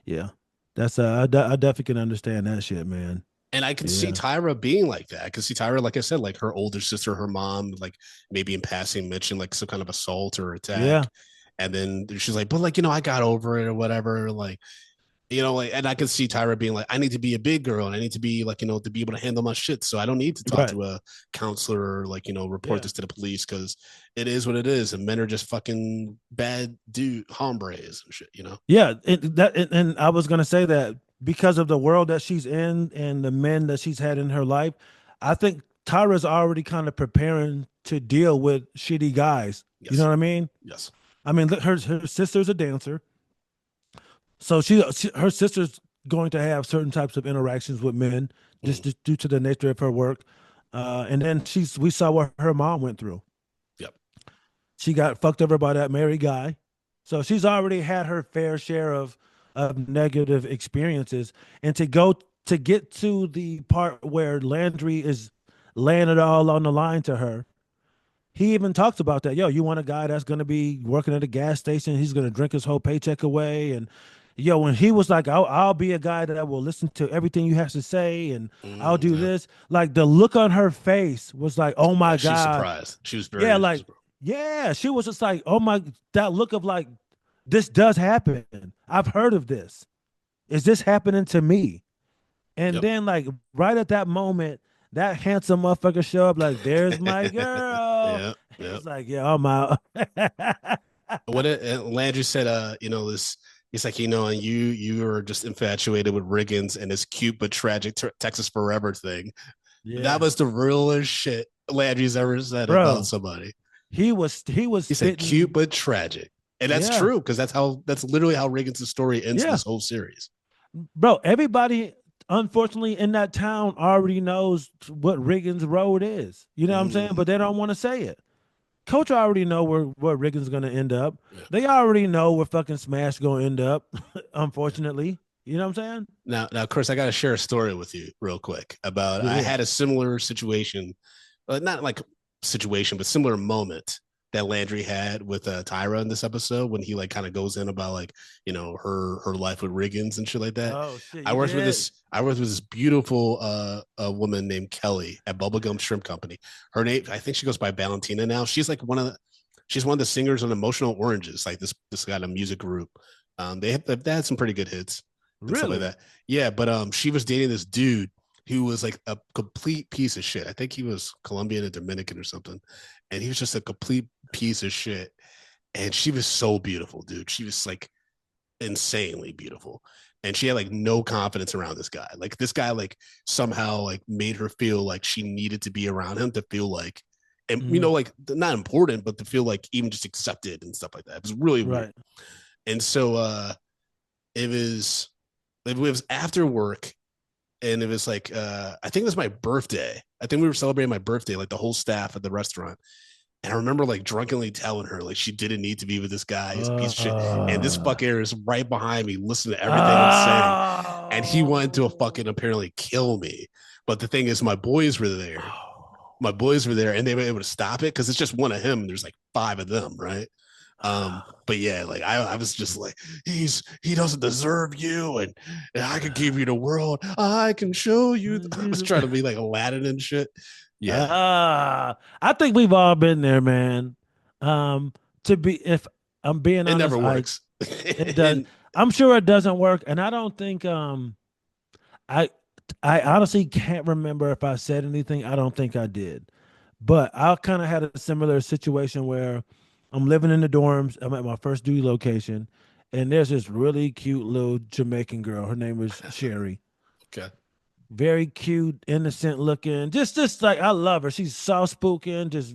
yeah. That's I definitely can understand that shit, man. And I can see Yeah. Tyra being like that. I can see Tyra, like I said, like her older sister, her mom, like maybe in passing mentioned like some kind of assault or attack. Yeah. And then she's like, but like, you know, I got over it or whatever. Like, you know, like, and I can see Tyra being like, I need to be a big girl and I need to be like, you know, to be able to handle my shit. So I don't need to talk Right. to a counselor or like, you know, report Yeah. this to the police because it is what it is. And men are just fucking bad dude hombres and shit, you know? Yeah, and I was gonna say that because of the world that she's in and the men that she's had in her life, I think Tyra's already kind of preparing to deal with shitty guys. You know Yes. what I mean? Yes. I mean, her sister's a dancer, so her sister's going to have certain types of interactions with men Mm. just due to the nature of her work. And then we saw what her mom went through. Yep. She got fucked over by that married guy. So she's already had her fair share of negative experiences. And to get to the part where Landry is laying it all on the line to her, he even talks about that. Yo, you want a guy that's gonna be working at a gas station, he's gonna drink his whole paycheck away. And yo, when he was like, I'll be a guy that will listen to everything you have to say, and I'll do Yep. this, like the look on her face was like, oh Yeah. my She's God. surprised. She was Yeah, very like, yeah, she was just like, oh my, that look of like, this does happen. I've heard of this. Is this happening to me? And yep. then, like, right at that moment, that handsome motherfucker show up, like, there's my girl. Yeah, yeah. He's like, yeah, I'm out. What Landry said, you know, this he's like, you know, and you are just infatuated with Riggins and this cute but tragic Texas Forever thing. That Yeah, was the realest shit Landry's ever said about bro. somebody. He was He said cute spitting. but tragic. And that's Yeah, true, because that's literally how Riggins' story ends in yeah, this whole series. bro. Everybody, unfortunately, in that town already knows what Riggins Road is. You know what I'm saying? Mm, But they don't want to say it. Coach already know where Riggins gonna end up. yeah. They already know where fucking Smash gonna end up. Unfortunately, you know what I'm saying? Now, Chris, I got to share a story with you real quick about I Yeah. had a similar situation, not like situation, but similar moment that Landry had with Tyra in this episode when he like kind of goes in about like, you know, her life with Riggins and shit like that. Oh shit, you did? I worked with this beautiful a woman named Kelly at Bubblegum Shrimp Company. Her name, I think she goes by Valentina now. She's one of the singers on Emotional Oranges, like this kind of music group. They had some pretty good hits and stuff like Really? that. Yeah, but she was dating this dude who was like a complete piece of shit. I think he was Colombian and Dominican or something, and he was just a complete piece of shit. And she was so beautiful, dude. She was like insanely beautiful, and she had like no confidence around this guy. Like this guy, like somehow like made her feel like she needed to be around him to feel like, and you Mhm. know, like not important, but to feel like even just accepted and stuff like that. It was really weird. Right. And so it was it was after work, and it was like I think it was my birthday. I think we were celebrating my birthday, like the whole staff at the restaurant. And I remember like drunkenly telling her like she didn't need to be with this guy. He's a piece of shit. And this Uh, fucker is right behind me, listening to everything I'm saying. And he wanted to fucking oh. apparently kill me. But the thing is, my boys were there. My boys were there, and they were able to stop it because it's just one of him. There's like five of them, right? But yeah, like I was just like, he doesn't deserve you, and I can give you the world. I can show you. I was trying to be like Aladdin and shit. Yeah, I think we've all been there, man. Um, if I'm being it honest, never works. it does. And I'm sure it doesn't work, and I don't think I I honestly can't remember if I said anything. I don't think I did. But I kind of had a similar situation where I'm living in the dorms. I'm at my first duty location, and there's this really cute little Jamaican girl. Her name is Sherry. Okay. Very cute, innocent looking. Just like I love her. She's soft spoken, just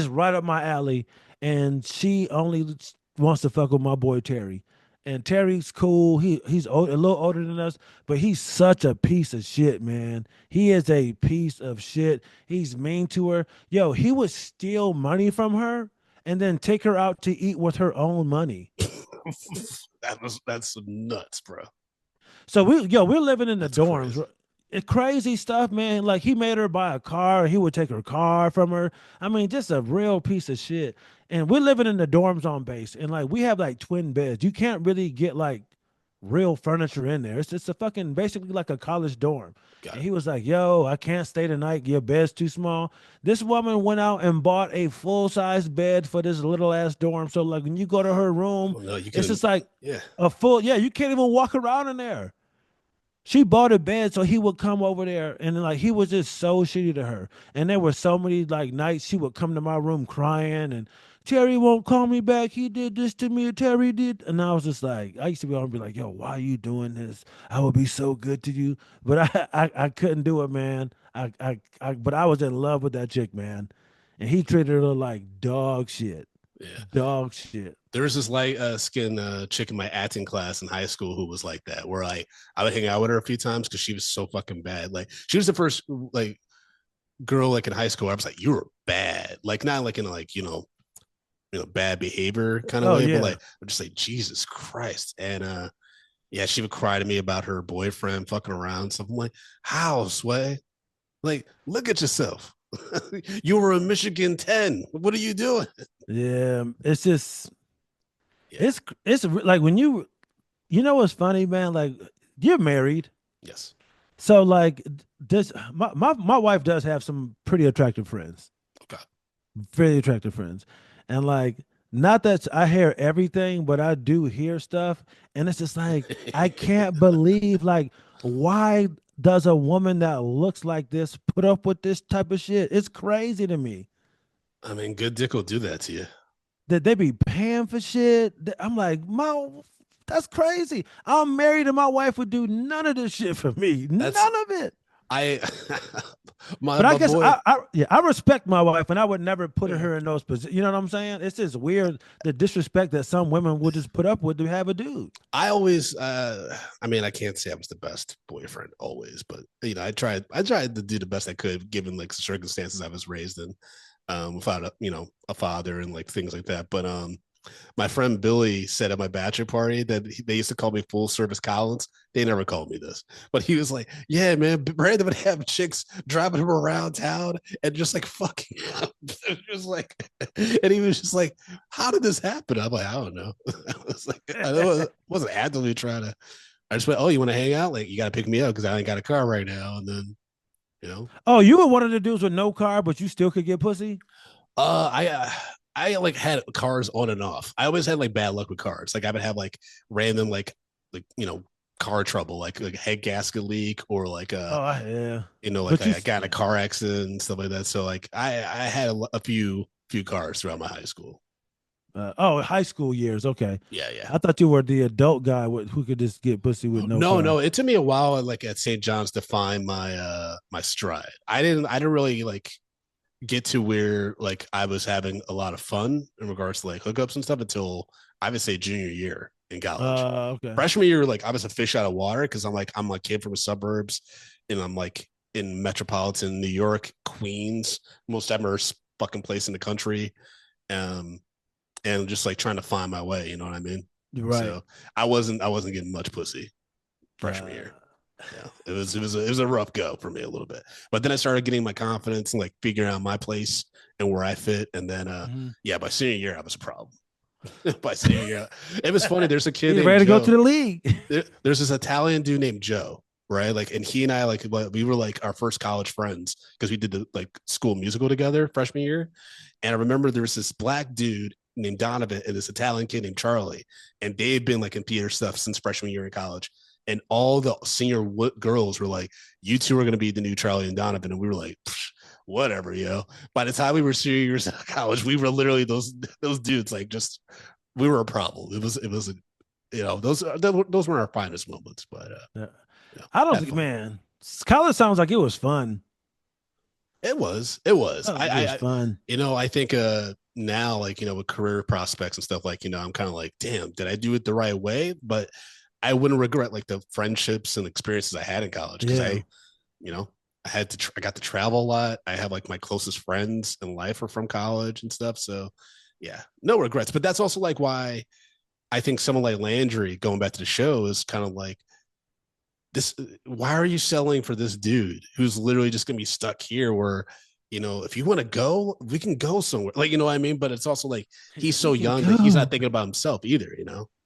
right up my alley. And she only wants to fuck with my boy Terry. And Terry's cool. He's old, a little older than us, but he's such a piece of shit, man. He is a piece of shit. He's mean to her. Yo, he would steal money from her and then take her out to eat with her own money. That's nuts, bro. So we're living in the That's dorms. crazy. It's crazy stuff, man. Like he made her buy a car. He would take her car from her. I mean, just a real piece of shit. And we're living in the dorms on base, and like we have like twin beds. You can't really get like real furniture in there. It's just a fucking basically like a college dorm. Got And it. he was like, "Yo, I can't stay tonight. Your bed's too small." This woman went out and bought a full size bed for this little ass dorm. So like when you go to her room, Well, no, you it's couldn't. just like Yeah. a full. Yeah, you can't even walk around in there. She bought a bed so he would come over there, and like he was just so shitty to her. And there were so many like nights she would come to my room crying and Terry won't call me back. He did this to me. Terry did. And I was just like, I used to be on and be like, yo, why are you doing this? I would be so good to you. But I couldn't do it, man. But I was in love with that chick, man. And he treated her like dog shit. Yeah. Dog shit. There was this light skin chick in my acting class in high school who was like that, where I would hang out with her a few times because she was so fucking bad. Like she was the first like girl like in high school. I was like, you were bad, like not like in like bad behavior kind of Oh way, but yeah. like I'm just like Jesus Christ. And yeah, she would cry to me about her boyfriend fucking around. So I'm like, how, Sway? Like, look at yourself. You were a Michigan 10. What are you doing? Yeah. It's just Yeah. like when you know what's funny, man? Like you're married. Yes. So like this my wife does have some pretty attractive friends. Okay. Very attractive friends. And like not that I hear everything, but I do hear stuff. And it's just like I can't believe like why does a woman that looks like this put up with this type of shit? It's crazy to me I mean, good dick will do that to you. that they be paying for shit. I'm like, that's crazy. I'm married and my wife would do none of this shit for me. That's None of it. I my But I my guess boy. I respect my wife, and I would never put Yeah. her in those positions. You know what I'm saying? It's just weird the disrespect that some women would just put up with to have a dude. I always I mean, I can't say I was the best boyfriend always, but I tried to do the best I could given like the circumstances I was raised in, without a father and like things like that. But my friend Billy said at my bachelor party that they used to call me full service Collins. They never called me this, but he was like, "Yeah, man, Brandon would have chicks driving him around town and just like fucking him." Just like, and he was just like, "How did this happen?" I'm like, "I don't know." I was like, wasn't actively trying to. I just went, "Oh, you want to hang out? Like, you got to pick me up because I ain't got a car right now." And then, you know, Oh, you were one of the dudes with no car, but you still could get pussy. Uh, I uh, I like had cars on and off. I always had like bad luck with cars. Like I would have like random like car trouble, like a head gasket leak or like Yeah, like but I got in a car accident and stuff like that. So like I had a few cars throughout my high school. high school years. Okay, Yeah, yeah. I thought you were the adult guy who could just get pussy with no No, car. no. It took me a while, like at St. John's, to find my stride. I didn't really like get to where like I was having a lot of fun in regards to like hookups and stuff until I would say junior year in college. Okay. Freshman year, like I was a fish out of water because I'm a kid from the suburbs and I'm like in metropolitan New York, Queens, most diverse fucking place in the country. Um, and just like trying to find my way, you know what I mean? Right. So I wasn't getting much pussy freshman Uh, year. Yeah, it was a rough go for me a little bit, but then I started getting my confidence and like figuring out my place and where I fit, and then mhm. yeah, by senior year I was a problem. By senior year, it was funny. There's a kid He's named ready to go to Joe. the league. There's this Italian dude named Joe, right? Like, and he and I like we were like our first college friends because we did the like school musical together freshman year, and I remember there was this black dude named Donovan and this Italian kid named Charlie, and they've been like in theater stuff since freshman year in college. and all the senior girls were like, "You two are going to be the new Charlie and Donovan," and we were like, "Whatever, yo." By the time we were seniors in college, we were literally those dudes. Like, just we were a problem. It was those were our finest moments. But Yeah. you know, I don't had think, fun. man. College sounds like it was fun. It was. It was. Sounds like it was fun. I think now, like, with career prospects and stuff, like, I'm kind of like, damn, did I do it the right way? But I wouldn't regret like the friendships and experiences I had in college because Yeah. you know, I got to travel a lot. I have like my closest friends in life are from college and stuff. So yeah, no regrets. But that's also like why I think someone like Landry, going back to the show, is kind of like this. Why are you selling for this dude who's literally just gonna be stuck here where, if you want to go, we can go somewhere. Like, you know what I mean? But it's also like he's so We can young that he's not go. thinking about himself either,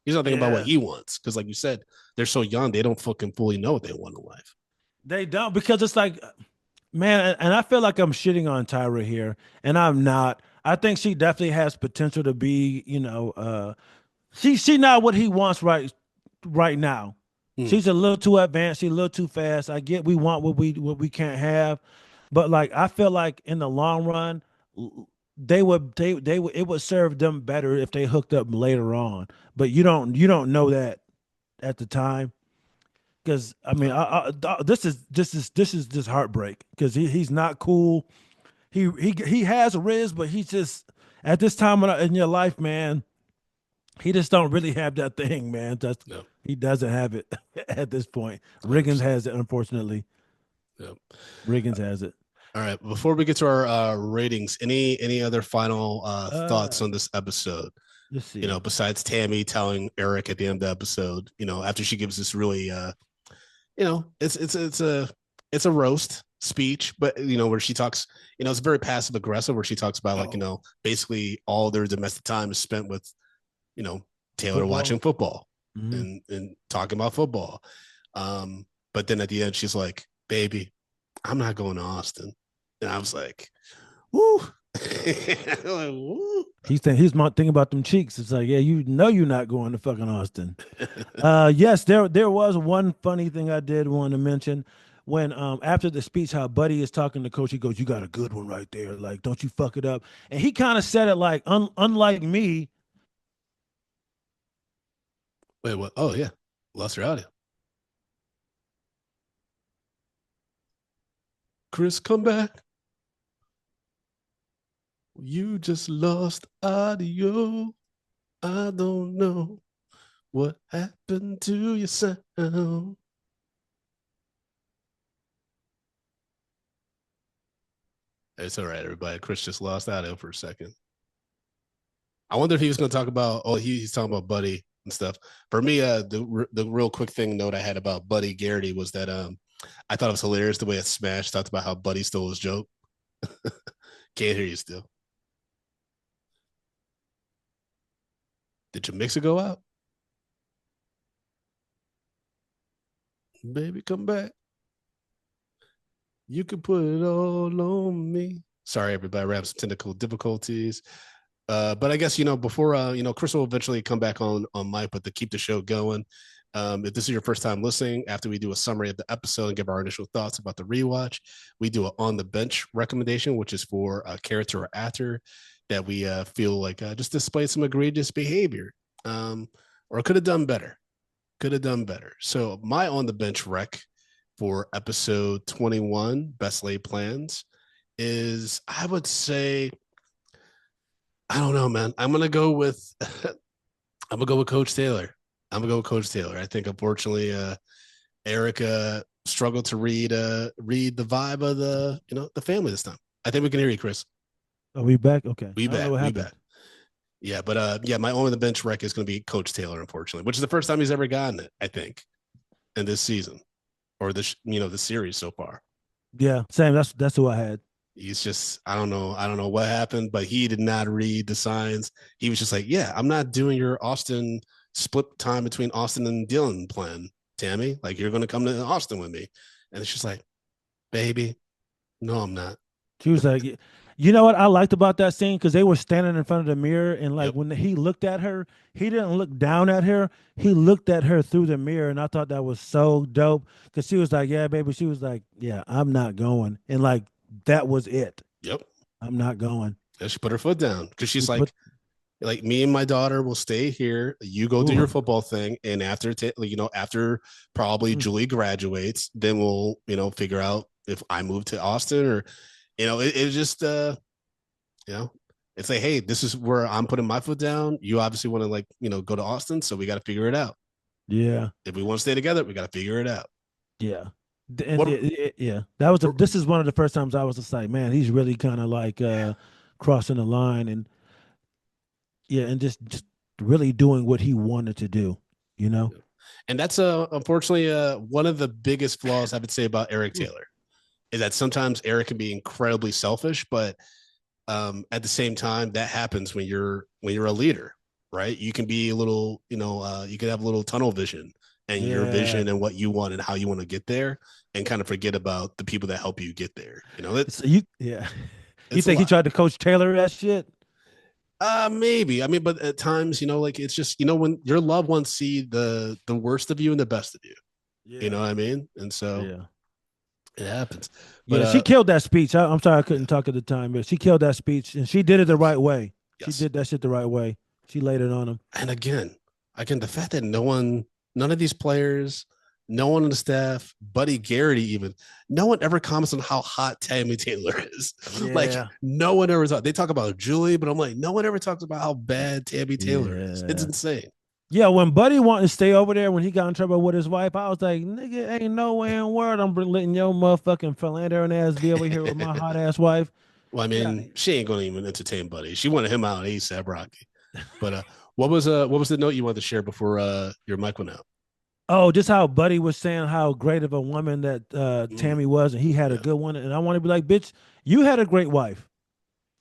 He's not thinking about what Yeah. he wants. Cause like you said, they're so young, they don't fucking fully know what they want in life. They don't, because it's like, man, and I feel like I'm shitting on Tyra here, and I'm not. I think she definitely has potential to be, she not what he wants right now. Hmm. She's a little too advanced. She's a little too fast. I get we want what we can't have, but like I feel like in the long run, they would it would serve them better if they hooked up later on. But you don't know that at the time, because I mean this is just heartbreak, because he's not cool. He has Riz, but he's just at this time in your life, man. He just don't really have that thing, man. Just No, he doesn't have it at this point. Riggins 100%. has it, unfortunately. Yep. Riggins has it. All right. Before we get to our ratings, any other final thoughts Uh, on this episode? let's see. Besides Tammy telling Eric at the end of the episode, after she gives this really it's a roast speech, but where she talks, it's very passive aggressive, where she talks about like, Oh, basically all their domestic time is spent with, you know, Taylor football. watching football Hmm. and talking about football. But then at the end, she's like, "Baby, I'm not going to Austin," and I was like, "Woo." Like, woo. He's thinking about them cheeks. It's like, yeah, you're not going to fucking Austin. Yes, there was one funny thing I did want to mention. When after the speech, how Buddy is talking to Coach, he goes, "You got a good one right there. Like, don't you fuck it up." And he kind of said it like, unlike me. Wait, what? Oh yeah, lost her audio. Chris, come back. You just lost audio. I don't know what happened to your sound. It's all right, everybody. Chris just lost audio for a second. I wonder if he was going to talk about. Oh, he's talking about Buddy and stuff. For me, the real quick thing note I had about Buddy Garrity was that I thought it was hilarious the way it Smash talked about how Buddy stole his joke. Can't hear you still. Did your mixer go out? Baby, come back. You can put it all on me. Sorry, everybody. We're having some technical difficulties. But I guess before Chris will eventually come back on mic, but to keep the show going, if this is your first time listening, after we do a summary of the episode and give our initial thoughts about the rewatch, we do an on the bench recommendation, which is for a character or actor that we feel like just displayed some egregious behavior, or could have done better. Could have done better. So my on the bench rec for episode 21, Best Laid Plans, is, I would say, I don't know, man. I'm gonna go with I'm gonna go with Coach Taylor. I'm gonna go with Coach Taylor. I think unfortunately, Erica struggled to read the vibe of the family this time. I think we can hear you, Chris. Are we back? Okay. We I don't know back. what We happened. back. Yeah, but yeah, my on the bench rec is gonna be Coach Taylor, unfortunately, which is the first time he's ever gotten it, I think, in this season or the series so far. Yeah, same. That's who I had. He's just, I don't know what happened, but he did not read the signs. He was just like, "Yeah, I'm not doing your Austin split time between Austin and Dylan plan, Tammy. Like, you're gonna come to Austin with me." And it's just like, "Baby, no, I'm not." She was like, You know what I liked about that scene? Because they were standing in front of the mirror, and like Yep. when he looked at her, he didn't look down at her. He looked at her through the mirror, and I thought that was so dope. Because she was like, "Yeah, baby." She was like, "Yeah, I'm not going," and like that was it. Yep. I'm not going. And she put her foot down because She she's put, like me and my daughter will stay here. You go do your ooh, football thing, and after after probably mm, Julie graduates, then we'll figure out if I move to Austin or it just you know it's like, hey, this is where I'm putting my foot down. You obviously want to go to Austin, so we got to figure it out. yeah, If we want to stay together, we got to figure it out. yeah. And What? yeah, that was this is one of the first times I was just like, man, he's really kind of like crossing the line, and yeah, and just really doing what he wanted to do, you know? And that's unfortunately one of the biggest flaws I would say about Eric Mm. Taylor is that sometimes Eric can be incredibly selfish, but at the same time, that happens when you're a leader, right? You can be a little, you can have a little tunnel vision and your Yeah. vision and what you want and how you want to get there, and kind of forget about the people that help you get there. So you yeah. You It's a think he lot. tried to coach Taylor that shit? Maybe. I mean, but at times, like it's just when your loved ones see the worst of you and the best of you. You know Yeah. what I mean? And so Yeah. it happens. But Yeah, she killed that speech. I'm sorry I couldn't talk at the time, but she killed that speech and she did it the yes, right way. She yes. did that shit the right way. She laid it on him. And again, the fact that none of these players, no one on the staff, Buddy Garrity even, no one ever comments on how hot Tammy Taylor is. Like Yeah. no one ever talks. They talk about Julie, but I'm like, no one ever talks about how bad Tammy Taylor is. It's Yeah. insane. Yeah, when Buddy wanted to stay over there when he got in trouble with his wife, I was like, nigga, ain't no way in the world I'm letting your motherfucking philandering ass be over here with my hot ass wife. Well, I Get out of mean, here. she ain't gonna even entertain Buddy. She wanted him out ASAP Rocky. But what was the note you wanted to share before your mic went out? Oh, just how Buddy was saying how great of a woman that Mm, Tammy was, and he had a yeah. good one. And I want to be like, bitch, you had a great wife.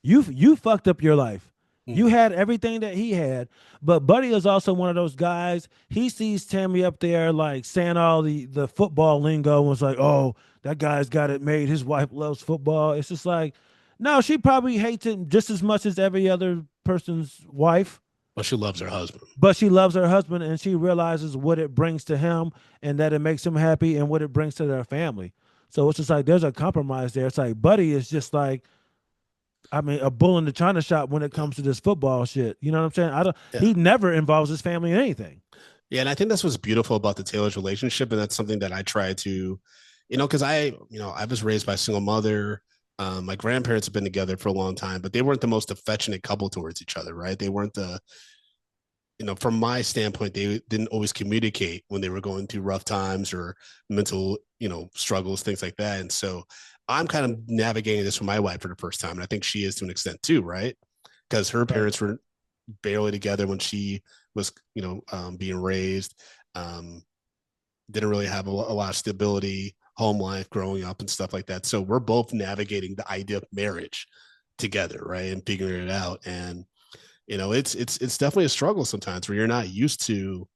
You fucked up your life. You Mm. had everything that he had, but Buddy is also one of those guys. He sees Tammy up there like saying all the football lingo and was like, "Oh, that guy's got it made. His wife loves football." It's just like, no, she probably hates him just as much as every other person's wife, Well, she loves her husband. but she loves her husband and she realizes what it brings to him and that it makes him happy and what it brings to their family. So it's just like there's a compromise there. It's like Buddy is just like, I mean, a bull in the china shop when it Yeah. comes to this football shit. You know what I'm saying? I don't. Yeah. He never involves his family in anything. Yeah, and I think that's what's beautiful about the Taylor's relationship, and that's something that I try to, because I was raised by a single mother. My grandparents have been together for a long time, but they weren't the most affectionate couple towards each other, right? They weren't from my standpoint, they didn't always communicate when they were going through rough times or mental, struggles, things like that. And so I'm kind of navigating this with my wife for the first time, and I think she is to an extent too, right? Because her Right. parents were barely together when she was being raised. um, didn't really have a lot of stability, home life growing up and stuff like that, so we're both navigating the idea of marriage together, right, and figuring it out. And it's definitely a struggle sometimes where you're not used to,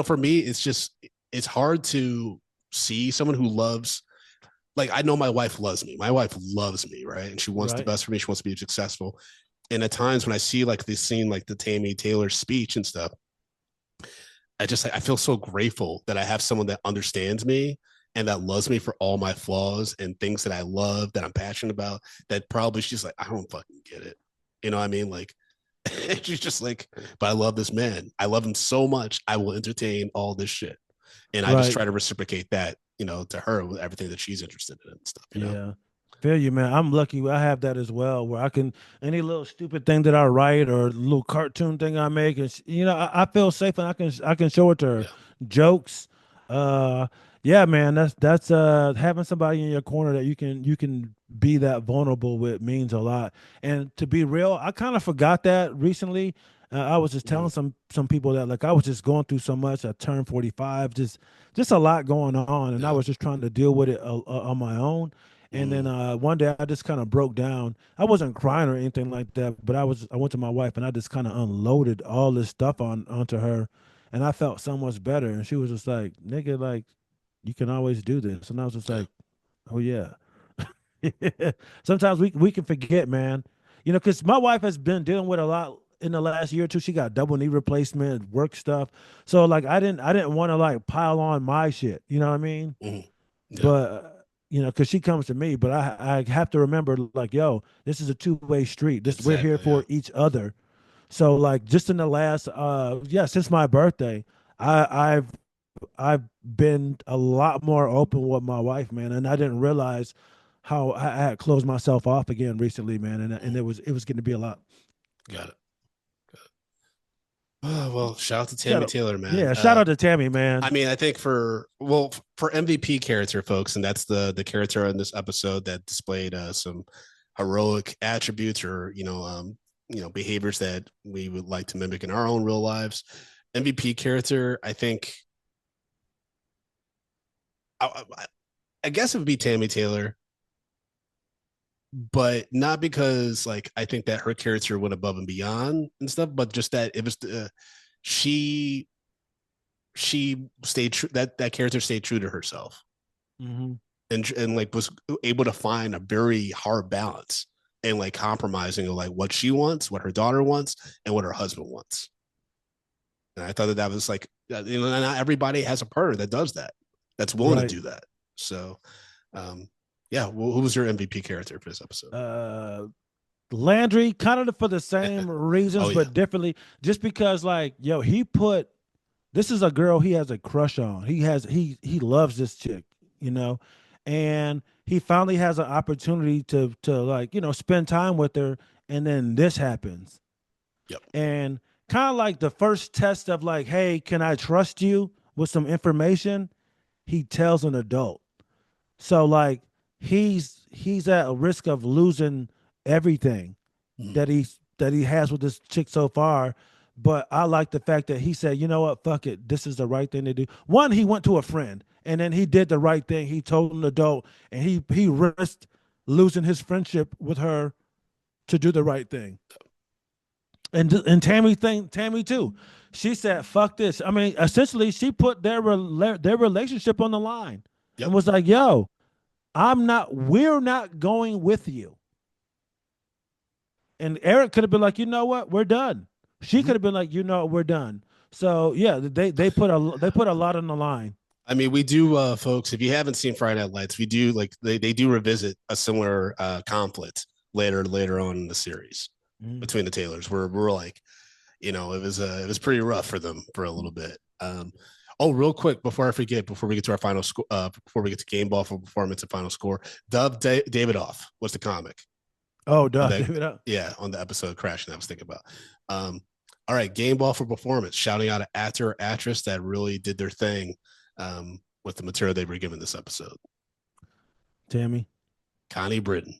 for me it's hard to see someone who loves, like, I know my wife loves me, right, and she wants the Right. best for me, she wants to be successful. And at times when I see like this scene, like the Tammy Taylor speech and stuff, I feel so grateful that I have someone that understands me and that loves me for all my flaws and things that I love, that I'm passionate about, that probably she's like, I don't fucking get it. You know what I mean? Like, she's just like, but I love this man. I love him so much. I will entertain all this shit. And I just Right. try to reciprocate that, to her with everything that she's interested in and stuff. Yeah. Feel you, man. I'm lucky. I have that as well, where I can any little stupid thing that I write or little cartoon thing I make, and I feel safe and I can show it to her. Yeah. Jokes. Uh, yeah, man. That's having somebody in your corner that you can be that vulnerable with means a lot. And to be real, I kind of forgot that recently. I was just telling Mm, some people that like I was just going through so much. I turned 45, just a lot going on, and I yeah. was just trying to deal with it on my own. And then Mm, one day I just kind of broke down. I wasn't crying or anything like that, but I went to my wife and I just kind of unloaded all this stuff onto her, and I felt so much better. And she was just like, "Nigga, like you can always do this." And I was just yeah. like, "Oh yeah." Sometimes we can forget, man. You know, because my wife has been dealing with a lot in the last year or two. She got double knee replacement, work stuff. So like I didn't want to like pile on my shit. You know what I mean? Mhm. Yeah, But you know, because she comes to me, but I have to remember like, yo, this is a two-way street. This we're here exactly. Yeah, for each other. So like just in the last since my birthday, I've been a lot more open with my wife, man, and I didn't realize how I had closed myself off again recently, man, and it was getting to be a lot. got it. Well, shout out to Shout Tammy out, Taylor, man. yeah, shout out to Tammy, I man. mean, I think for MVP character folks, and that's the character in this episode that displayed some heroic attributes or behaviors that we would like to mimic in our own real lives. MVP character, I think, I guess it would be Tammy Taylor, but not because like I think that her character went above and beyond and stuff, but just that it was she she stayed true that character stayed true to herself Hmm. and like was able to find a very hard balance and like compromising of like what she wants, what her daughter wants, and what her husband wants. And I thought that was like not everybody has a partner that does that, that's willing to Right. do that. So, um, yeah, who was your MVP character for this episode? Uh, Landry, kind of for the same Oh reasons, yeah, but differently. Just because, like, yo, he put this is a girl he has a crush on. He loves this chick, you know, and he finally has an opportunity to like spend time with her, and then this happens, yep, and kind of like the first test of like, hey, can I trust you with some information? He tells an adult, so like he's at a risk of losing everything mm-hmm. that he has with this chick so far. But I like the fact that he said, you know what, fuck it, this is the right thing to do. One, he went to a friend, and then he did the right thing. He told an adult, and he risked losing his friendship with her to do the right thing. And Tammy too. She said, "Fuck this." I mean, essentially, she put their relationship on the line and Yep, was like, "Yo, we're not going with you." And Eric could have been like, you know what, we're done. She mm-hmm. could have been like, you know, we're done. So yeah, they put a lot on the line. I mean, we do, folks. If you haven't seen Friday Night Lights, we do like they do revisit a similar conflict later on in the series Mm. between the Taylors. We're like, it was pretty rough for them for a little bit. Oh, real quick before I forget, before we get to our final score, before we get to game ball for performance and final score, Davidoff was the comic Oh, on duh, that. give it up. Yeah, on the episode Crash that I was thinking about. Um, all right, game ball for performance, shouting out an actor or actress that really did their thing with the material they were given this episode. Tammy. Connie Britton.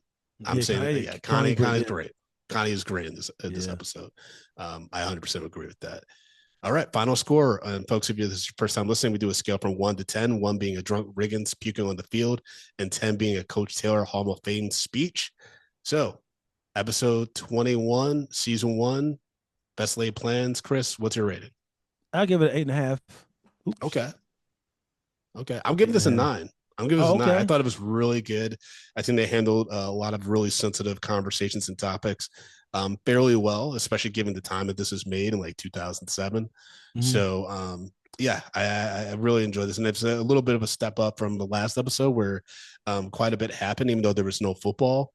I'm Yeah, saying, Connie, yeah, Connie Britton. Connie's Yeah, great. Connie is great in this yeah. episode. I 100% agree with that. All right, final score. And folks, if this is your first time listening, we do a scale from 1 to 10, 1 being a drunk Riggins puking on the field, and 10 being a Coach Taylor Hall of Fame speech. So, episode 21, season 1, best laid plans. Chris, what's your rating? I'll give it 8.5. Oops. Okay. Okay. I'm Eight giving and a this a half. 9. I'm giving this Oh, a 9. I okay. thought it was really good. I think they handled a lot of really sensitive conversations and topics fairly well, especially given the time that this was made in like 2007. Mhm. So, yeah, I really enjoyed this. And it's a little bit of a step up from the last episode where quite a bit happened, even though there was no football.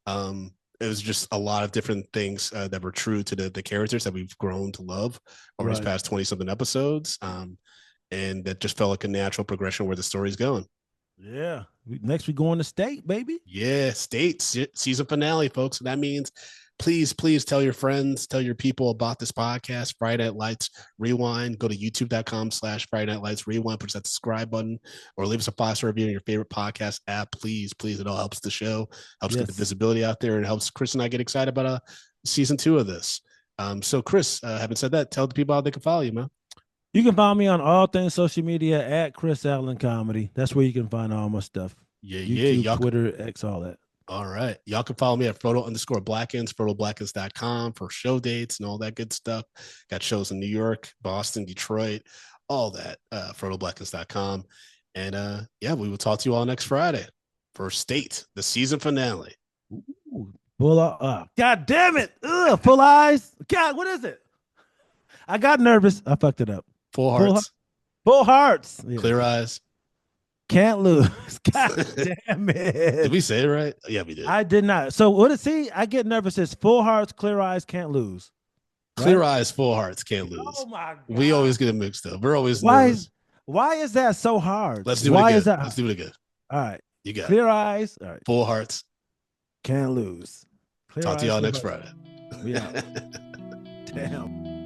It was just a lot of different things that were true to the characters that we've grown to love over these Right. past 20 something episodes. And that just felt like a natural progression where the story's going. Yeah. Next we go on to state, baby. Yeah, states season finale, folks. That means please tell your friends, tell your people about this podcast, Friday Night Lights Rewind. Go to youtube.com/Friday Night Lights Rewind, push that subscribe button, or leave us a 5-star review in your favorite podcast app. Please, it all helps the show, helps get the Yes. visibility out there, and helps Chris and I get excited about season 2 of this. So Chris, having said that, tell the people how they can follow you, man. You can find me on all things social media at Chris Allen Comedy. That's where you can find all my stuff. Yeah. YouTube, Twitter, X, all that. All right. Y'all can follow me at Frodo_Blackens, FrodoBlackens.com for show dates and all that good stuff. Got shows in New York, Boston, Detroit, all that. FrodoBlackens.com. And yeah, we will talk to you all next Friday for State, the season finale. Ooh, God damn it. Ugh, Full Eyes. God, what is it? I got nervous. I fucked it up. Full Hearts. Full Hearts. Yeah. Clear Eyes. Can't lose. God damn it. Did we say it right? Yeah, we did. I did not. So what is he? I get nervous. It's Full Hearts, Clear Eyes, Can't Lose. Right? Clear Eyes, Full Hearts, Can't Lose. Oh my God. We always get it mixed up. We're always nervous. Why is that so hard? Let's do it again. Let's do it again. All right. You got Clear Eyes. All right. Full Hearts. Can't Lose. Talk to y'all next Friday. Yeah. Damn.